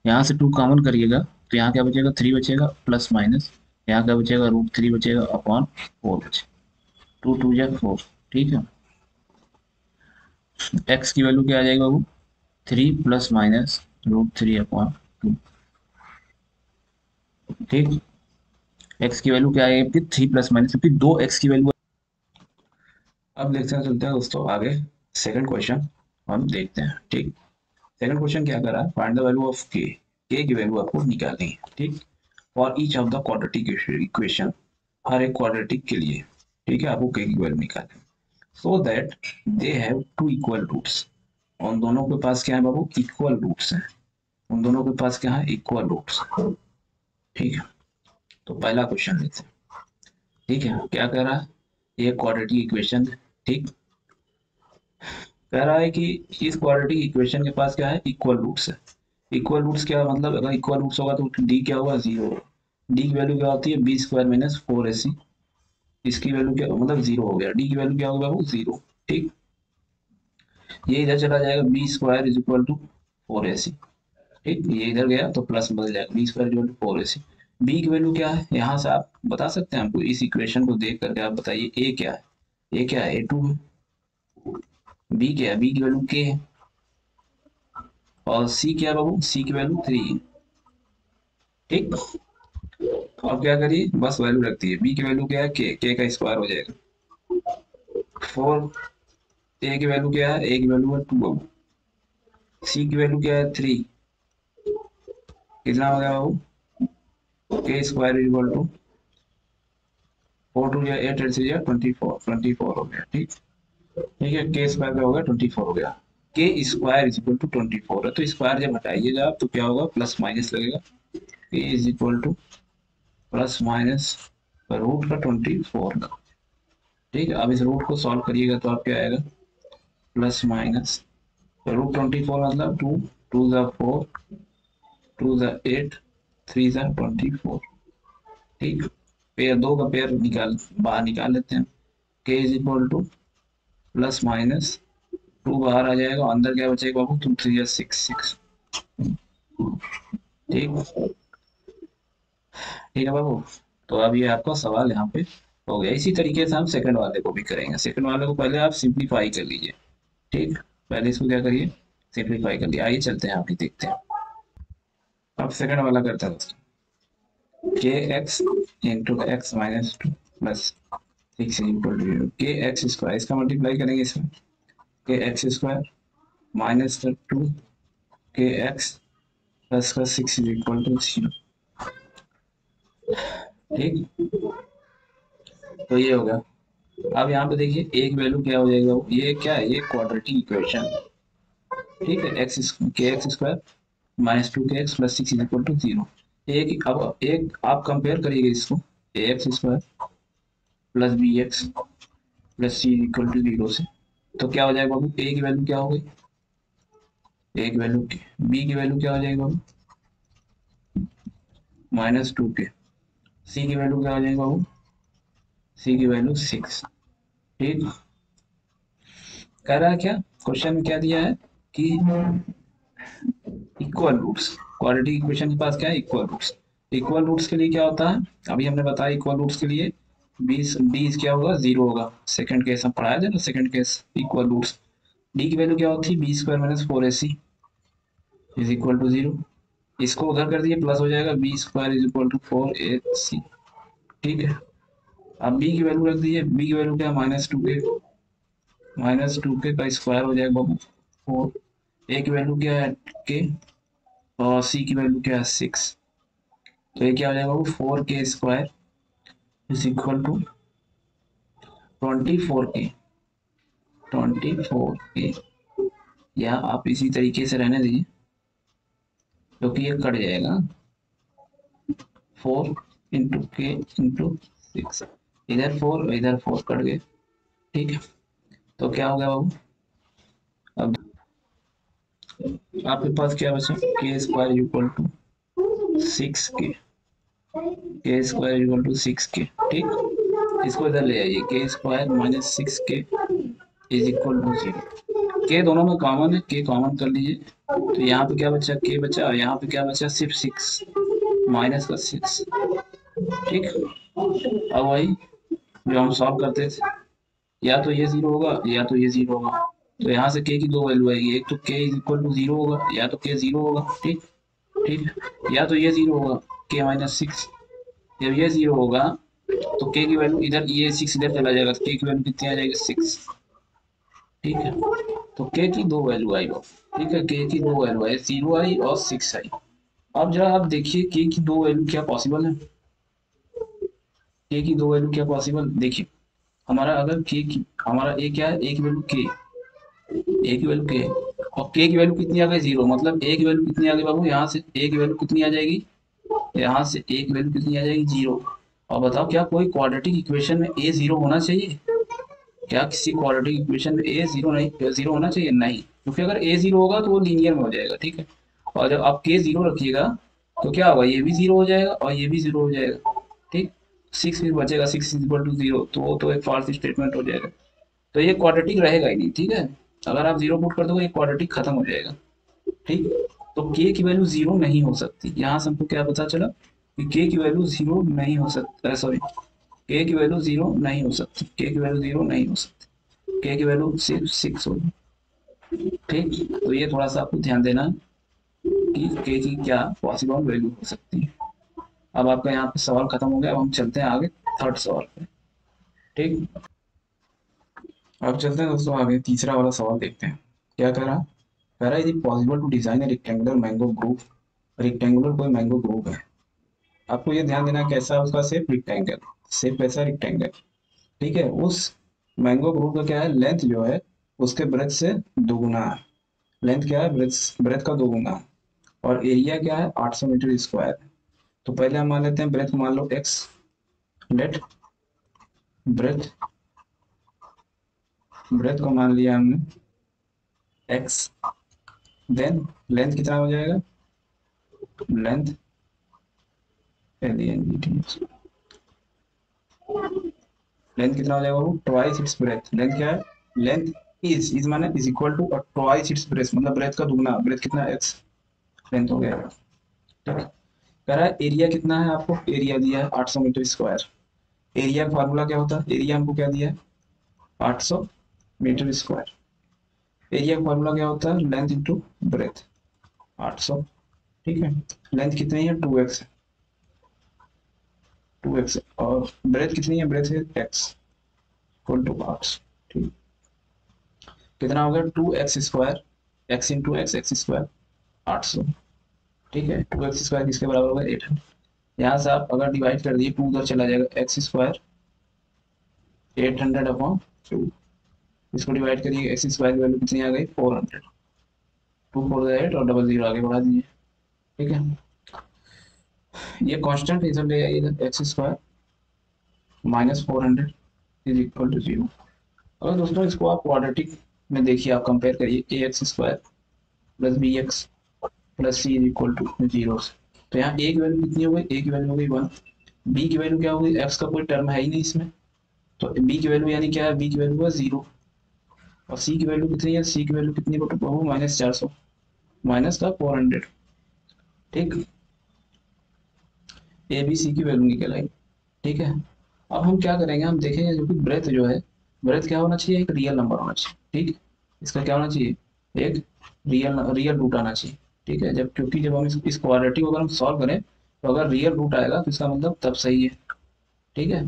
यहाँ से 2 कॉमन करिएगा तो यहाँ क्या बचेगा 3 बचेगा प्लस माइनस, यहाँ क्या बचेगा रूट 3 बचेगा अपॉन 4 बचेगा, 2 2 या 4। ठीक है, एक्स की वैल्यू क्या आ जाएगा वो 3 प्लस माइनस रूट 3 अपॉन 2। ठीक, एक्स की वैल्यू क्या आएगी आपकी 3 प्लस माइनस, क्योंकि 2 एक्स की वैल्यू। अब लेक्चर चलते हैं दोस्तों आगे, सेकंड क्वेश्चन हम देखते हैं। ठीक, सेकंड क्वेश्चन क्या कर रहा है, फाइंड द वैल्यू ऑफ के, के की वैल्यू आपको निकालनी है। ठीक, for each of the quadratic equation, हर एक क्वाड्रेटिक के लिए, ठीक है, आपको के की वैल्यू निकालनी, so that they have to equal roots, उन दोनों के पास क्या है बाबू इक्वल रूट्स हैं, उन दोनों के पास क्या है इक्वल रूट्स। ठीक है, तो पहला क्वेश्चन लेते हैं। ठीक है, क्या कह रहा है, ये क्वाड्रेटिक इक्वेशन है। ठीक, कह रहा है कि इस क्वाड्रेटिक इक्वेशन के पास क्या है इक्वल रूट्स है। इक्वल रूट्स क्या मतलब, अगर इक्वल रूट्स होगा तो डी क्या होगा 0, डी की वैल्यू क्या होती है बी स्क्वायर माइनस 4ac, इसकी वैल्यू क्या मतलब 0 हो गया, डी की वैल्यू क्या होगा वो 0। ठीक, ये इधर चला जाएगा b square is equal to 4ac। ठीक, ये इधर गया तो प्लस बदल जाएगा b square equal to 4ac। B की वैल्यू क्या है, यहाँ से आप बता सकते हैं, हमको इस इक्वेशन को देख करके आप बताइए ए क्या है, ए क्या है a2 है, बी क्या है, बी की वैल्यू k है, और सी क्या है बाबू, सी की वैल्यू 3 है। ठीक, अब क्या करिए बस वैल्यू रखती है, बी की वैल्यू क्या है के का स्क्वायर हो जाएगा 4, ए की वैल्यू क्या है, ए की वैल्यू है 2 बाबू, सी की वैल्यू क्या है 3, कितना हो गया बाबू के स्क्वायर इक्वल टू 4 2 या 8 8 या 24 हो गया। ठीक, ठीक है, के स्क्वायर का हो गया 24 हो गया, के स्क्वायर इज इक्वल टू 24 है, तो स्क्वायर जब हटाइएगा आप तो क्या होगा प्लस माइनस लगेगा, के is equal to plus minus root का 24 का। ठीक है, अब इस रूट को सॉल्व करिएगा तो आप क्या आएगा प्लस माइनस रूट 24 मतलब 2 2 ज़ा 4 2 ज़ा 8 3 ज़ा 24। ठीक, पेयर दो का पेयर निकाल बाहर निकाल लेते हैं, के is equal to plus minus 2 बाहर आ जाएगा, अंदर क्या बचेगा बाबू, 2 3 6 6। ठीक, ठीक है बाबू। तो अब ये आपका सवाल यहाँ पे हो गया। इसी तरीके से हम सेकंड वाले को भी करेंगे। सेकंड वाले को पहले आप सिंप्लीफाई कर लीजिए। ठीक, पहले इसको क्या करिए, सिंप्लीफाई कर लिया। आइए चलते हैं, आगे देखते हैं। अब सेकंड वाला करते हैं। K x into x minus 2 plus 6 equal to 0। K x square, इसका मल्टीप्लाई करेंगे इसमें, के एक्स स्क्वायर माइनस 2 के एक्स प्लस का 6 इज इक्वल टू 0। ठीक, तो ये होगा। अब यहाँ पे देखिए एक वैल्यू क्या हो जाएगा, ये क्या है, ये क्वाड्रेटिक इक्वेशन। ठीक है, एक्स के एक्स स्क्वायर माइनस 2 के x plus 6 is equal to 0। एक अब एक आप कंपेयर करिएगा इसको, a x square plus b x plus c equal to 0 से। तो क्या हो जाएगा बाबू, ए की वैल्यू क्या हो गई, ए की वैल्यू, बी की वैल्यू क्या हो जाएगी बाबू, माइनस 2 के, सी की वैल्यू क्या हो जाएगी बाबू, सी की वैल्यू 6। ठीक, कह रहा है क्या, क्वेश्चन में क्या दिया है कि इक्वल रूट्स, क्वाड्रेटिक इक्वेशन के पास क्या है, इक्वल रूट्स। इक्वल रूट्स के लिए क्या होता है, अभी हमने बताया इक्वल रूट्स के लिए 20 क्या होगा, 0 होगा। सेकंड केस हम पढ़ाया था ना, second case equal roots. D की वैल्यू क्या होती है, b square minus 4ac is equal to 0। इसको उधर कर दिए, प्लस हो जाएगा, b square is equal to 4ac। ठीक है, अब बी की वैल्यू रख दीजिए, बी की वैल्यू क्या है, माइनस टू के का स्क्वायर हो जाएगा बाबू 4। ए की वैल्यू क्या है, के, और सी की वैल्यू क्या है, 6। तो ये क्या हो जाएगा बाबू, 4 के स्क्वायर इज इक्वल टू 24 के, 24 के, या आप इसी तरीके से रहने दीजिए क्योंकि ये कट जाएगा, 4 इंटू के इंटू 6, इधर 4 इधर 4 कट गए। ठीक है, तो क्या हो गया बाबू, अब आपके पास क्या बचा, के स्क्वायर इक्वल टू 6 के, के स्क्वायर इक्वल टू 6 के। ठीक, इसको इधर ले आइए, के स्क्वायर माइनस 6 के इज इक्वल टू 0। के दोनों में कॉमन है, के कॉमन कर लीजिए। तो यहाँ पे क्या बचा, के बचा, और यहाँ पे क्या बचा, सिर्फ 6 माइनस का 6। ठीक, अब वही जो हम सॉल्व करते थे, या तो ये 0 होगा या तो ये 0 होगा। तो यहाँ से के की दो वैल्यू आएगी, एक तो के इज इक्वल टू 0 होगा, या तो के 0 होगा। ठीक, ठीक, या तो ये 0 होगा, के माइनस 6। जब ये 0 होगा तो के की वैल्यू इधर, ये 6 इधर चला जाएगा, तो के की वैल्यू कितनी आ जाएगी, 6। ठीक है, तो के की दो वैल्यू आई हो। ठीक है, के की दो वैल्यू आई, 0 आई और 6 आई। अब जरा आप देखिए के की दो वैल्यू क्या पॉसिबल है, के की दो वैल्यू क्या पॉसिबल, देखिए हमारा अगर के की, हमारा ए क्या है, ए की वैल्यू के, ए की वैल्यू के, और के की वैल्यू कितनी आ गई, 0। मतलब ए की वैल्यू कितनी आ गई बाबू, यहाँ से ए की वैल्यू कितनी आ जाएगी, यहाँ से ए की वैल्यू कितनी आ जाएगी, 0। और बताओ क्या कोई क्वाड्रेटिक इक्वेशन में ए 0 होना चाहिए, क्या किसी क्वाड्रेटिक इक्वेशन में ए 0 नहीं, 0 होना चाहिए, नहीं, क्योंकि अगर ए 0 होगा तो वो लीनियर में हो जाएगा। ठीक है, और जब आप के 0 रखिएगा तो क्या होगा, ये भी 0 हो जाएगा और ये भी 0 हो जाएगा। ठीक, 6 भी बचेगा, 6 इज इक्वल टू 0, तो वो तो एक फॉल्स स्टेटमेंट हो जाएगा। तो ये क्वाड्रेटिक रहेगा ही नहीं। ठीक है, अगर आप 0 पुट कर दोगे ये क्वाड्रेटिक खत्म हो जाएगा। ठीक, तो के की वैल्यू 0 नहीं हो सकती। यहाँ से हमको क्या पता चला कि के की वैल्यू 0 नहीं हो सकता, सॉरी, के की वैल्यू 0 नहीं हो सकती, के की वैल्यू 0 नहीं हो सकती, के की वैल्यू सिर्फ 6 होगी। ठीक, तो ये थोड़ा सा आपको ध्यान देना है कि के की क्या पॉसिबल वैल्यू हो सकती है। अब आपका यहाँ पे सवाल खत्म हो गया, अब हम चलते हैं आगे थर्ड सवाल पे। ठीक, अब चलते हैं दोस्तों आगे, तीसरा वाला सवाल देखते हैं क्या कह रहा है, is possible to design a rectangular mango group. Rectangular कोई मैंगो ग्रुप है, आपको ये ध्यान देना कैसा है उसका शेप, रेक्टेंगल, शेप कैसा, रेक्टेंगल। ठीक है, उस मैंगो ग्रुप का क्या है, लेंथ जो है उसके ब्रेथ से दोगुना है। लेंथ क्या है, ब्रेथ का दोगुना है। और एरिया क्या है, 800 मीटर स्क्वायर। तो पहले हम मान लेते हैं ब्रेथ, मान लो x, लेट ब्रेथ, ब्रेथ को मान लिया हमने x, देन लेंथ कितना हो जाएगा, लेंथ लेंथ कितना हो जाएगा वो, ट्वाइस इट्स ब्रेथ। लेंथ क्या है, लेंथ इज माने is equal to twice its breadth, मतलब ब्रेथ का दुगना, ब्रेथ कितना एक्स लेंथ हो गया। ठीक है, कह रहा है एरिया कितना है, आपको एरिया दिया है 800 मीटर स्क्वायर। एरिया का फार्मूला क्या होता है, एरिया हमको क्या दिया है 800 मीटर स्क्वायर। एरिया का फार्मूला क्या होता है, लेंथ इंटू ब्रेथ 800। ठीक है, लेंथ कितनी है 2x है, 2x और ब्रेथ कितनी है, ब्रेथ है x इक्वल टू 800। ठीक, कितना हो गया 2x square, x into x square 800। ठीक है, 2x स्क्वायर किसके बराबर होगा 800। यहाँ से आप अगर डिवाइड कर दिए 2 उधर चला जाएगा, एक्स स्क्वायर 800 अपॉन 2। इसको डिवाइड करिए, एक्स स्क्वायर की वैल्यू कितनी आ गई 400। 2 4 8 और डबल जीरो आगे बढ़ा दीजिए। ठीक है, ये कांस्टेंट इधर ले आइए, x square minus 400 is equal to 0। अगर दोस्तों इसको आप क्वाड्रेटिक में देखिए, आप कंपेयर करिए, a x square plus b x plus c is equal to 0। तो यहाँ ए की वैल्यू कितनी हो गई, ए की वैल्यू हो गई 1, बी की वैल्यू क्या हो गई, एक्स का कोई टर्म है ही नहीं इसमें, तो बी की वैल्यू यानी क्या है, बी की वैल्यू है 0। और सी की वैल्यू कितनी है, सी की वैल्यू कितनी बटू माइनस 400, माइनस का 400। ठीक, ए बी सी की वैल्यू निकल आई। ठीक है, अब हम क्या करेंगे, हम देखेंगे जो कि ब्रेथ जो है, ब्रेथ क्या होना चाहिए, एक रियल नंबर होना चाहिए। ठीक, इसका क्या होना चाहिए, एक रियल रियल रूट आना चाहिए। ठीक है, जब क्योंकि जब हम इस क्वाड्रेटिक को अगर हम सॉल्व करें तो अगर रियल रूट आएगा तो इसका मतलब तब सही है। ठीक है,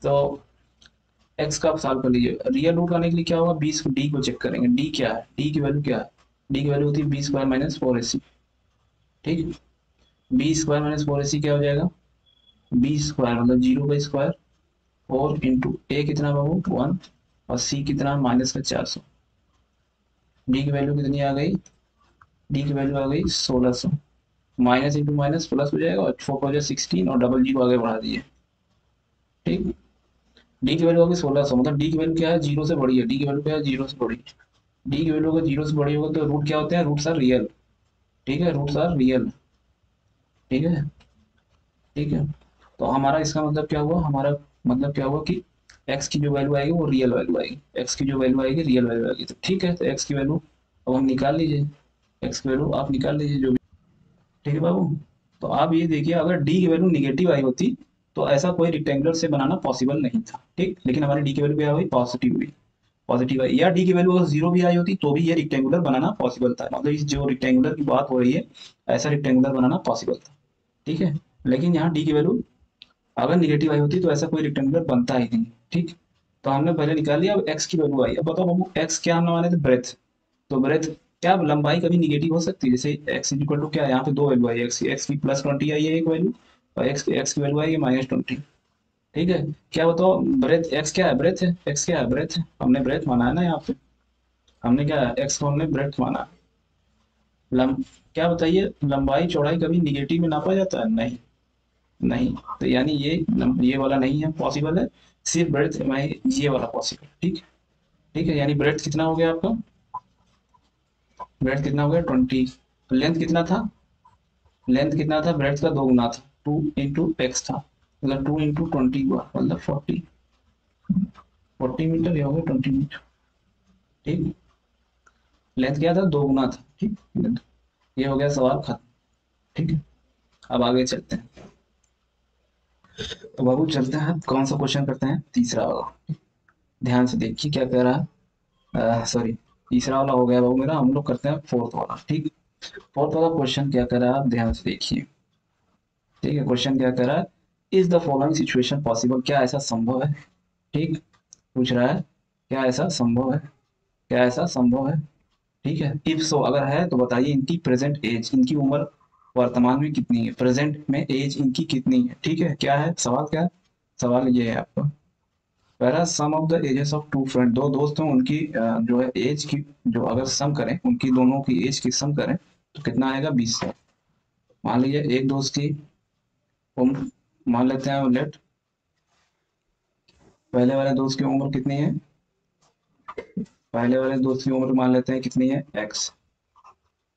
तो एक्स का आप सॉल्व कर लीजिए, रियल रूट आने के लिए क्या होगा, 20 को डी को चेक करेंगे, डी क्या है, डी की वैल्यू क्या है, डी की वैल्यू होती है बी स्क्वायर माइनस 4ac। ठीक, बी स्क्वायर माइनस 4ac क्या हो जाएगा, बी स्क्वायर मतलब 0 का स्क्वायर, 4 इंटू ए कितना बाबू 1 और सी कितना माइनस का 400। डी की वैल्यू कितनी आ गई, डी की वैल्यू आ गई 1600। माइनस इंटू माइनस प्लस हो जाएगा और 4 हो जाए 16 और डबल जीरो आगे बढ़ा दिए। ठीक, डी की वैल्यू होगी 1600, मतलब डी की वैल्यू क्या है, जीरो से बड़ी है, डी की वैल्यू क्या है, जीरो से बड़ी है। डी की वैल्यू अगर जीरो से बड़ी होगा तो रूट क्या होते हैं, रूट्स आर रियल। ठीक है, रूट्स आर रियल। ठीक है, ठीक है, तो हमारा इसका मतलब क्या हुआ, हमारा मतलब क्या हुआ कि एक्स की जो वैल्यू आएगी वो रियल वैल्यू आएगी, एक्स की जो वैल्यू आएगी रियल वैल्यू आएगी। तो ठीक है, तो एक्स की वैल्यू अब हम निकाल लीजिए, एक्स की वैल्यू आप निकाल लीजिए जो भी। ठीक है बाबू, तो आप ये देखिए, अगर डी की वैल्यू निगेटिव आई होती तो ऐसा कोई रिक्टेंगुलर से बनाना पॉसिबल नहीं था। ठीक, लेकिन हमारी डी की वैल्यू क्या हुई, पॉजिटिव हुई, पॉजिटिव आई, या डी की वैल्यू अगर जीरो भी आई होती तो भी ये रिक्टेंगुलर बनाना पॉसिबल था, मतलब इस जो रिक्टेंगुलर की बात हो रही है ऐसा रिक्टेंगुलर बनाना पॉसिबल था। ठीक है, लेकिन यहाँ डी की वैल्यू अगर निगेटिव आई होती तो ऐसा कोई रेक्टेंगुलर बनता ही नहीं। ठीक, तो हमने पहले निकाल लिया, अब एक्स की वैल्यू आई, अब बताओ बाबू एक्स क्या हमने माने थे, ब्रेथ। तो ब्रेथ क्या लंबाई कभी निगेटिव हो सकती है, जैसे एक्स इक्वल टू क्या है, यहाँ पे दो वैल्यू आई, एक्स की प्लस 20 आई है एक वैल्यू, और एक्स की वैल्यू आई है माइनस 20। ठीक है, क्या बताओ ब्रेथ, एक्स क्या है, ब्रेथ है, एक्स क्या है, ब्रेथ है, हमने ब्रेथ माना है ना यहाँ पे, हमने क्या एक्स को हमने ब्रेथ माना। लम क्या बताइए, लंबाई चौड़ाई कभी निगेटिव में नापा जाता है, नहीं, नहीं, तो यानी ये वाला नहीं है पॉसिबल है, सिर्फ ब्रेथ में ये वाला पॉसिबल। ठीक, ठीक है, यानी ब्रेथ कितना हो गया आपका, ब्रेथ कितना हो गया 20। लेंथ कितना था, लेंथ कितना था, ब्रेथ का दो गुना था, 2 इंटू एक्स था, मतलब 2 इंटू 20 हुआ, मतलब 40 मीटर, ये हो गया 20 मीटर। ठीक, लेंथ क्या था, दो गुना था। ठीक, लेंथ, ये हो गया सवाल खत्म। ठीक है, अब आगे चलते हैं, तो बाबू चलते हैं, कौन सा क्वेश्चन करते हैं, तीसरा वाला। ध्यान से देखिए क्या कह रहा है, सॉरी तीसरा वाला हो गया बाबू मेरा, हम लोग करते हैं फोर्थ वाला। ठीक, फोर्थ वाला क्वेश्चन क्या कर रहा है, आप ध्यान से देखिए। ठीक है, क्वेश्चन क्या कर रहा है, is the following situation possible, क्या ऐसा संभव है। ठीक, पूछ रहा है क्या ऐसा संभव है, क्या ऐसा संभव है। ठीक है, इफ सो अगर है तो बताइए इनकी प्रेजेंट एज, इनकी उम्र वर्तमान में कितनी है, प्रेजेंट में एज इनकी कितनी है। ठीक है, क्या है सवाल, क्या है सवाल, ये है आपका, पहला sum of the ages of two friend, दो दोस्त हैं उनकी जो है एज की, जो अगर सम करें उनकी दोनों की एज की सम करें तो कितना आएगा 20 साल। मान लीजिए एक दोस्त की उम्र, मान लेते हैं लेट, पहले वाले दोस्त की उम्र कितनी है, पहले वाले दोस्त की उम्र मान लेते हैं कितनी है एक्स।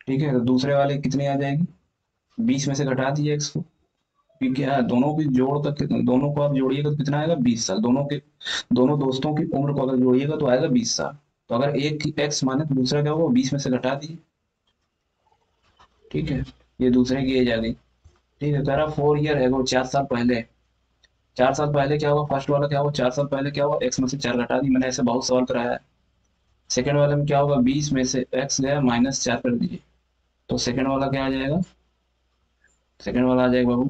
ठीक है, तो दूसरे वाले कितनी आ जाएगी, 20 में से घटा दीजिए एक्स को, क्योंकि दोनों की जोड़ तक, दोनों को आप जोड़िएगा तो कितना आएगा 20 साल, दोनों के दोनों दोस्तों की उम्र को अगर जोड़िएगा तो आएगा 20 साल। तो अगर एक एक्स माने तो दूसरा क्या होगा, 20 में से घटा दिए। ठीक है, ये दूसरे की एज आ गई। ठीक है, कह रहा 4 ईयर है वो, 4 साल पहले। 4 साल पहले क्या होगा, फर्स्ट वाला क्या होगा, 4 साल पहले क्या होगा, एक्स में से 4 घटा दी, मैंने ऐसे बहुत सवाल कराया है। सेकंड वाले में क्या होगा, 20 में से एक्स गया -4 कर दीजिए, तो सेकंड वाला क्या आ जाएगा, सेकंड वाला आ जाएगा बाबू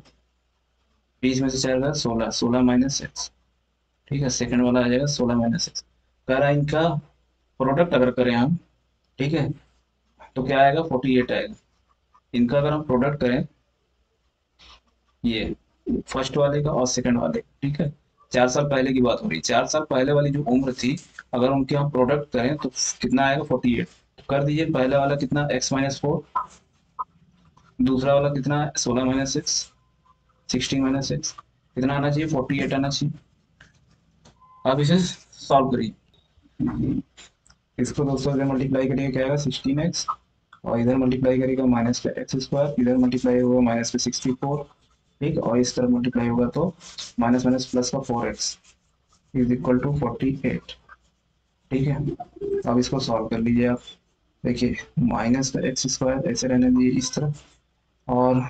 20 में से 4 गया 16, 16 माइनस एक्स। ठीक है, सेकंड वाला आ जाएगा 16 माइनस एक्स। कह रहा है इनका प्रोडक्ट अगर करें हम, ठीक है, तो क्या आएगा, 48 आएगा। इनका अगर हम प्रोडक्ट करें, ये फर्स्ट वाले का और सेकंड वाले, ठीक है, 4 साल पहले की बात हो रही है, 4 साल पहले वाली जो उम्र थी, अगर उनके हम प्रोडक्ट करें तो कितना आएगा, 48। तो कर दीजिए, पहले वाला कितना, x-4, दूसरा वाला कितना है, 16 - 6, 16 - 6, कितना आना चाहिए, 48 आना चाहिए। अब इसे सॉल्व करिए, इसको दोस्तों इधर मल्टीप्लाई करिए, क्या आएगा 16x, और इधर मल्टीप्लाई करेगा माइनस पे x², इधर मल्टीप्लाई होगा माइनस पे 64। ठीक, और इस तरफ मल्टीप्लाई होगा तो माइनस माइनस प्लस का 4x इज इक्वल टू 48। ठीक है, अब इसको सॉल्व कर लीजिए आप। देखिए, माइनस का x² ऐसे रहने दीजिए इस तरफ, और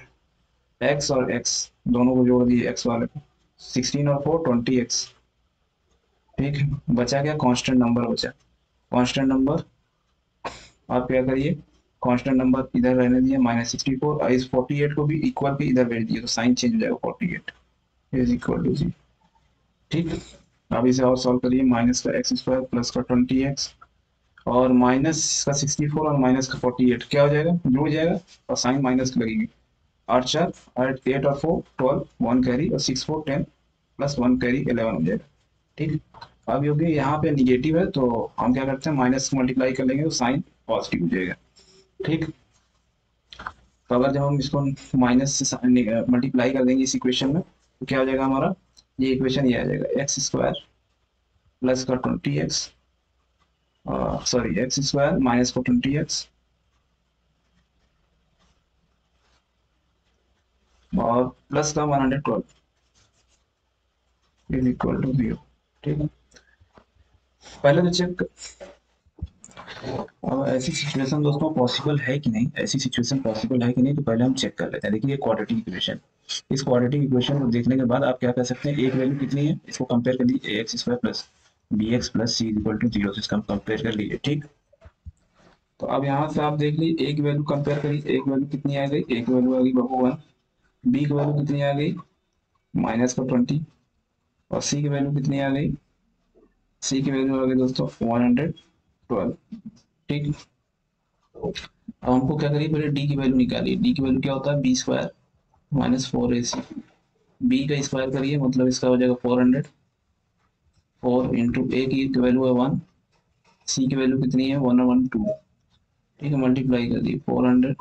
x और x दोनों को जोड़ दीजिए, x वाले को, 16 और 4 20x। ठीक है, बचा क्या, कांस्टेंट नंबर बचा। कांस्टेंट नंबर आप क्या करिए, कांस्टेंट नंबर इधर रहने दिए -64, और इस 48 को भी इक्वल के इधर भेज दिए, तो साइन चेंज हो जाएगा, 48 इज इक्वल टू 0। ठीक, अब इसे और सॉल्व करिए, माइनस का x² प्लस का 20x, और माइनस का 64 और माइनस का 48 क्या हो जाएगा, जुड़ जाएगा, और साइन माइनस लगेगी। 8 4 8 8 और 4 12, 1 कैरी, और 6 4 10 प्लस 1 कैरी 11 हो जाएगा। ठीक, अब क्योंकि यहाँ पे निगेटिव है तो हम क्या करते हैं, माइनस मल्टीप्लाई कर लेंगे तो साइन पॉजिटिव हो जाएगा। ठीक, तो अगर जब हम इसको माइनस से मल्टीप्लाई कर देंगे इस इक्वेशन में, तो क्या हो जाएगा हमारा, ये इक्वेशन ये आ जाएगा, x² प्लस का 20x, सॉरी x² माइनस का 20x, और प्लस का 112 इज इक्वल टू 0। ठीक है, पहले तो चेक, अब ऐसी सिचुएशन दोस्तों पॉसिबल है कि नहीं, ऐसी सिचुएशन पॉसिबल है कि नहीं, तो पहले हम चेक कर लेते हैं। देखिए, ये क्वाड्रेटिक इक्वेशन, इस क्वाड्रेटिक इक्वेशन को देखने के बाद आप क्या कर सकते हैं, एक वैल्यू कितनी है, इसको कंपेयर कर लीजिए, ax² plus bx plus c equal to 0 से इसका कंपेयर कर लीजिए। ठीक, तो अब यहाँ से आप देख लीजिए, एक वैल्यू कंपेयर करिए, एक वैल्यू कितनी आ गई, एक वैल्यू आ गई बाबू 1, बी की वैल्यू कितनी आ गई, माइनस का 20, और सी की वैल्यू कितनी आ गई, सी की वैल्यू आ गई दोस्तों 112। ठीक, अब हमको क्या करिए, पहले डी की वैल्यू निकालिए, डी की वैल्यू क्या होता है, b² माइनस 4ac, बी का स्क्वायर करिए, मतलब इसका हो जाएगा 400, 4 इंटू ए की वैल्यू है 1, सी की वैल्यू कितनी है 112। ठीक है, मल्टीप्लाई कर दिए 400,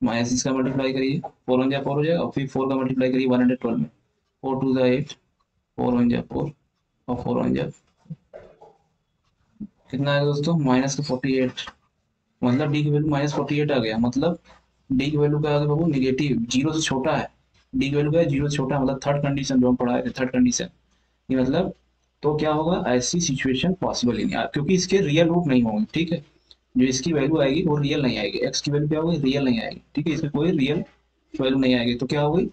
माइनस इसका मल्टीप्लाई करिए, 4 1 जा 4 हो जाएगा, और फिर 4 का मल्टीप्लाई करिए 112 में, 4 2 जा 8, 4 1 जा 4, और 4 1 जा कितना है दोस्तों, माइनस का 48, मतलब डी की वैल्यू -48 आ गया, मतलब डी की वैल्यू क्या आ गया बाबू, निगेटिव, 0 से छोटा है। डी की वैल्यू क्या है, 0 से छोटा, मतलब थर्ड कंडीशन जो हम पढ़ाए थे, थर्ड कंडीशन, ये मतलब, तो क्या होगा, ऐसी सिचुएशन पॉसिबल ही नहीं, क्योंकि इसके रियल रूट नहीं होंगे। ठीक है, जो इसकी वैल्यू आएगी वो रियल नहीं आएगी, एक्स की वैल्यू क्या होगी, रियल नहीं आएगी। ठीक है, इसमें कोई रियल वैल्यू नहीं आएगी, तो क्या होगी,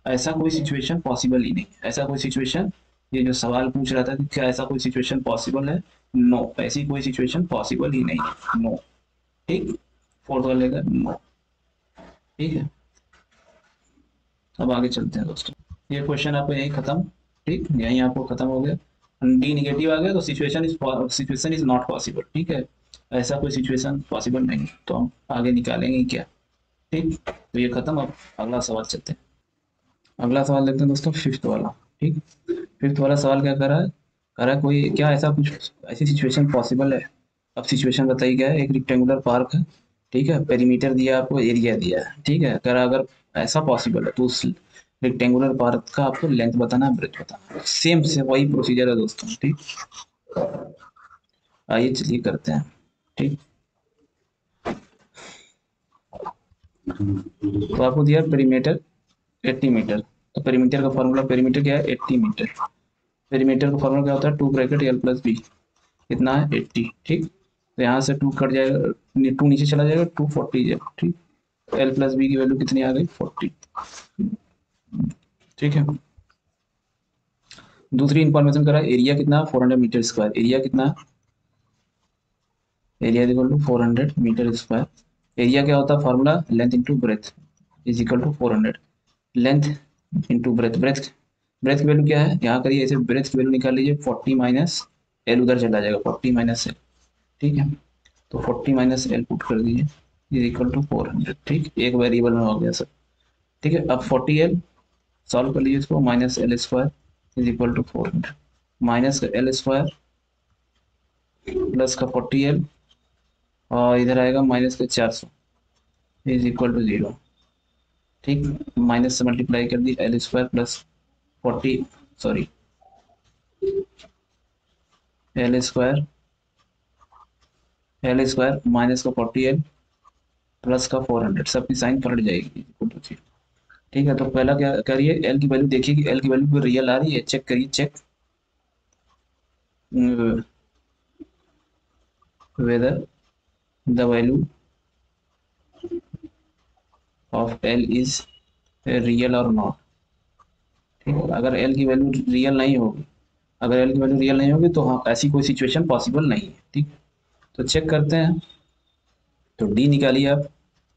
ऐसा कोई सिचुएशन पॉसिबल ही नहीं, ऐसा कोई सिचुएशन, ये जो सवाल पूछ रहा था कि क्या ऐसा कोई सिचुएशन पॉसिबल है, नो, ऐसी कोई सिचुएशन पॉसिबल ही नहीं है, नो। ठीक, फोर्थ वाले का नो। ठीक है, अब आगे चलते हैं दोस्तों, ये क्वेश्चन आपको यही खत्म। ठीक, यही आपको खत्म हो गया, डी निगेटिव आ गया तो सिचुएशन इज नॉट पॉसिबल। ठीक है, ऐसा कोई सिचुएशन पॉसिबल नहीं, तो हम आगे निकालेंगे क्या। ठीक, तो ये खत्म, अब अगला सवाल चलते हैं। अगला सवाल देखते हैं दोस्तों, फिफ्थ वाला। ठीक, फिफ्थ वाला सवाल क्या कर रहा है कोई, क्या ऐसा कुछ ऐसी सिचुएशन पॉसिबल है। अब सिचुएशन बताइए क्या है, एक रेक्टेंगुलर पार्क है, ठीक है, पेरीमीटर दिया आपको, एरिया दिया है। ठीक है, अगर ऐसा पॉसिबल है तो उस रेक्टेंगुलर पार्क का आपको लेंथ बताना है, ब्रेथ बताना है, सेम से वही प्रोसीजर है दोस्तों। ठीक, आइए चलिए करते हैं। ठीक, तो आपको दिया पेरीमीटर 80 मीटर, तो पेरीमीटर का फॉर्मूला, पेरीमीटर क्या है 80 मीटर, पेरीमीटर का फॉर्मूला क्या होता है, 2 ब्रैकेट एल प्लस बी, कितना है 80, ठीक। तो यहाँ से 2 कट जाएगा, 2 नीचे चला जाएगा, 240 है, ठीक। एल प्लस बी की वैल्यू कितनी आ गई, 40, ठीक है। दूसरी इंफॉर्मेशन करा, एरिया कितना, 400 मीटर स्क्वायर, एरिया कितना, area is equal to 400 metre square. Area क्या होता है formula, length into breadth is equal to 400, length into breadth, breadth breadth की वैल्यू क्या है, यहाँ करिए ऐसे, ब्रेथ की वैल्यू निकाल लीजिए, 40 माइनस एल उधर चला जाएगा, 40 माइनस एल, ठीक है। तो 40 माइनस एल पुट कर दीजिए, इज इक्वल टू 400, ठीक, एक वेरिएबल में हो गया सब, ठीक है। अब 40 एल सॉल्व कर लीजिए इसको, minus l square is equal to 400, minus का एल स्क्वायर प्लस का 40 एल, और इधर आएगा माइनस का 400 इज इक्वल टू 0, ठीक। माइनस से मल्टीप्लाई कर दी, l square plus 40, sorry l square minus का 40 एल प्लस का 400, सबकी साइन पलट जाएगी, इक्वल टू 0, ठीक है। तो पहला क्या करिए, एल की वैल्यू देखिए कि एल की वैल्यू रियल आ रही है, चेक करिए, check whether the value of l is real और नॉट, ठीक है। अगर एल की वैल्यू रियल नहीं होगी, अगर एल की वैल्यू रियल नहीं होगी तो हाँ ऐसी कोई सिचुएशन पॉसिबल नहीं है, ठीक। तो चेक करते हैं, तो डी निकालिए आप,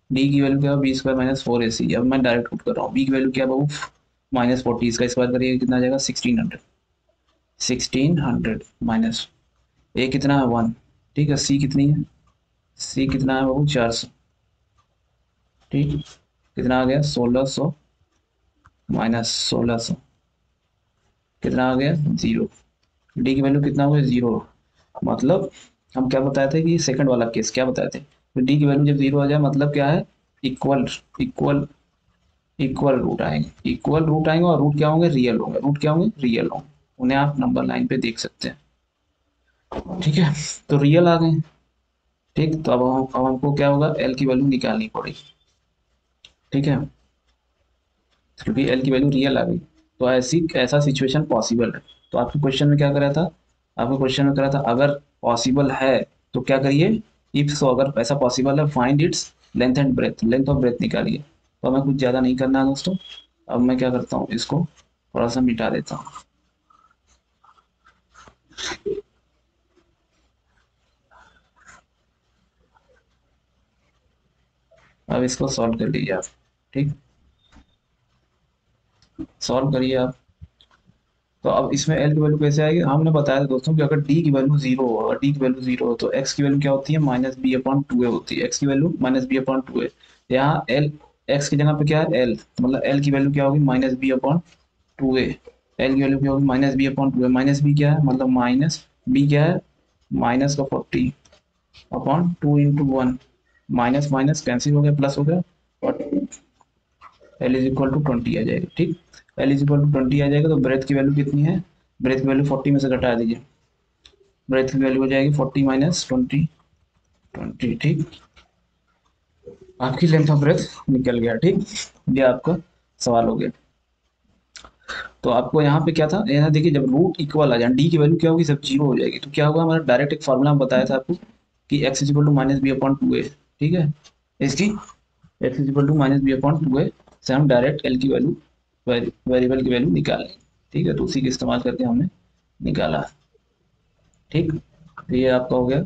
डी की वैल्यू क्या है, बी स्क्वायर माइनस 4ac, अब मैं डायरेक्ट पुट कर रहा हूँ, बी की वैल्यू क्या है बाबू, माइनस 40, इसका स्क्वायर करिए कितना आ जाएगा, 1600 माइनस ए कितना है 1, ठीक है। सी कितनी है, सी कितना है बाबू 400, ठीक, कितना आ गया 1600 माइनस 1600, कितना आ गया 0। डी की वैल्यू कितना हुआ 0, मतलब हम क्या बताए थे कि सेकंड वाला केस क्या बताए थे, तो डी की वैल्यू जब 0 आ जाए मतलब क्या है, इक्वल इक्वल इक्वल रूट आएंगे, इक्वल रूट आएंगे, और रूट क्या होंगे, रियल होंगे, रूट क्या होंगे, रियल होंगे, उन्हें आप नंबर लाइन पे देख सकते हैं, ठीक है। तो रियल आ गए, ठीक। तो अब हमको क्या होगा, एल की वैल्यू निकालनी पड़ेगी, ठीक है, क्योंकि एल की वैल्यू रियल आ गई, तो ऐसा सिचुएशन पॉसिबल है। तो आपके क्वेश्चन में क्या करा था, आपके क्वेश्चन में करा था अगर पॉसिबल है तो क्या करिए, इफ सो, अगर ऐसा पॉसिबल है find its length and breadth, length और ब्रेथ निकालिए। तो हमें कुछ ज़्यादा नहीं करना है दोस्तों, अब मैं क्या करता हूँ, इसको थोड़ा सा मिटा देता हूँ। अब इसको सॉल्व कर लीजिए आप, ठीक, सॉल्व करिए आप। तो अब इसमें एल की वैल्यू कैसे आएगी, हमने बताया था दोस्तों कि अगर डी की वैल्यू 0 हो, अगर डी की वैल्यू 0 हो तो एक्स की वैल्यू क्या होती है, माइनस बी अपॉन 2a होती है, एक्स की value minus b upon 2a। यहाँ एल, एक्स की जगह पे क्या है एल, मतलब एल की वैल्यू क्या होगी, minus b upon 2a, l की वैल्यू क्या होगी, minus b upon 2a, minus b क्या है, मतलब माइनस बी क्या है, माइनस का 40 upon 2 into 1, minus minus cancel हो गया, प्लस हो गया, और एल इज इक्वल टू 20 आ जाएगा, ठीक। एल इज इक्वल टू 20 आ जाएगा, तो ब्रेथ की वैल्यू कितनी है, ब्रेथ की वैल्यू 40 में से घटा दीजिए, ब्रेथ की वैल्यू हो जाएगी 40 माइनस 20, ठीक। आपकी लेंथ ऑफ ब्रेथ निकल गया, ठीक। ये आपका सवाल हो गया। तो आपको यहाँ पे क्या था, यहाँ देखिए जब रूट इक्वल आ जाए, डी की वैल्यू क्या होगी, सब जीरो हो जाएगी, तो क्या होगा, हमारा डायरेक्ट एक फॉर्मूला बताया था आपको कि x is equal to minus b upon 2a, ठीक है। इसकी x is equal to minus b upon 2a से हम डायरेक्ट एल की वैल्यू, वेरिएबल की वैल्यू निकालेंगे, ठीक है। तो उसी का इस्तेमाल करके हमने निकाला, ठीक। तो ये आपका हो गया,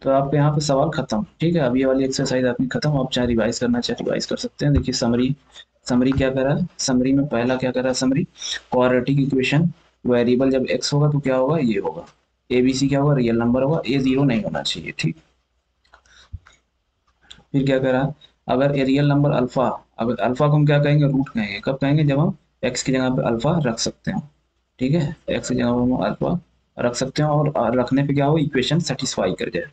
तो आपके यहाँ पे सवाल खत्म, ठीक है। अब ये वाली एक्सरसाइज आपकी खत्म, आप चाहे रिवाइज करना चाहे रिवाइज कर सकते हैं। देखिए समरी, समरी क्या करा है, समरी में पहला क्या करा, समरी क्वाड्रेटिक इक्वेशन, वेरिएबल जब एक्स होगा तो क्या होगा, ये होगा ए बी सी, क्या होगा, रियल नंबर होगा, ए 0 नहीं होना चाहिए, ठीक। फिर क्या करा, अगर ए रियल नंबर अल्फा, अगर अल्फा को हम क्या कहेंगे, रूट कहेंगे, कब कहेंगे, जब हम एक्स की जगह पे अल्फा रख सकते हैं, ठीक है, एक्स की जगह पे हम अल्फा रख सकते हैं, और रखने पे क्या हो, इक्वेशन सेटिस्फाई कर जाए,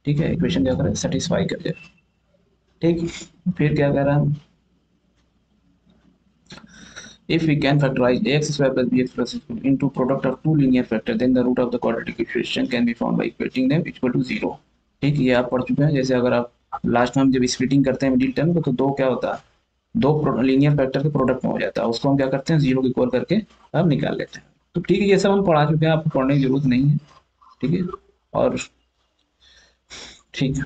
ठीक है, इक्वेशन क्या करें, सेटिस्फाई कर जाए, ठीक। फिर क्या कह रहा है, if we can factorize ax square plus bx plus c into product of two linear factor, then the root of the quadratic equation can be found by equating them equal to 0, ठीक। ये आप पढ़ चुके हैं, जैसे अगर आप last में हम जब स्प्लिटिंग करते हैं मिडिल टर्म को, तो दो क्या होता है, दो लीनियर फैक्टर के प्रोडक्ट में हो जाता है, उसको हम क्या करते हैं, जीरो की इक्वल करके अब निकाल लेते हैं। तो ठीक है, ये सब हम पढ़ा चुके हैं, आपको पढ़ने की जरूरत नहीं है। ठीक है, और ठीक है।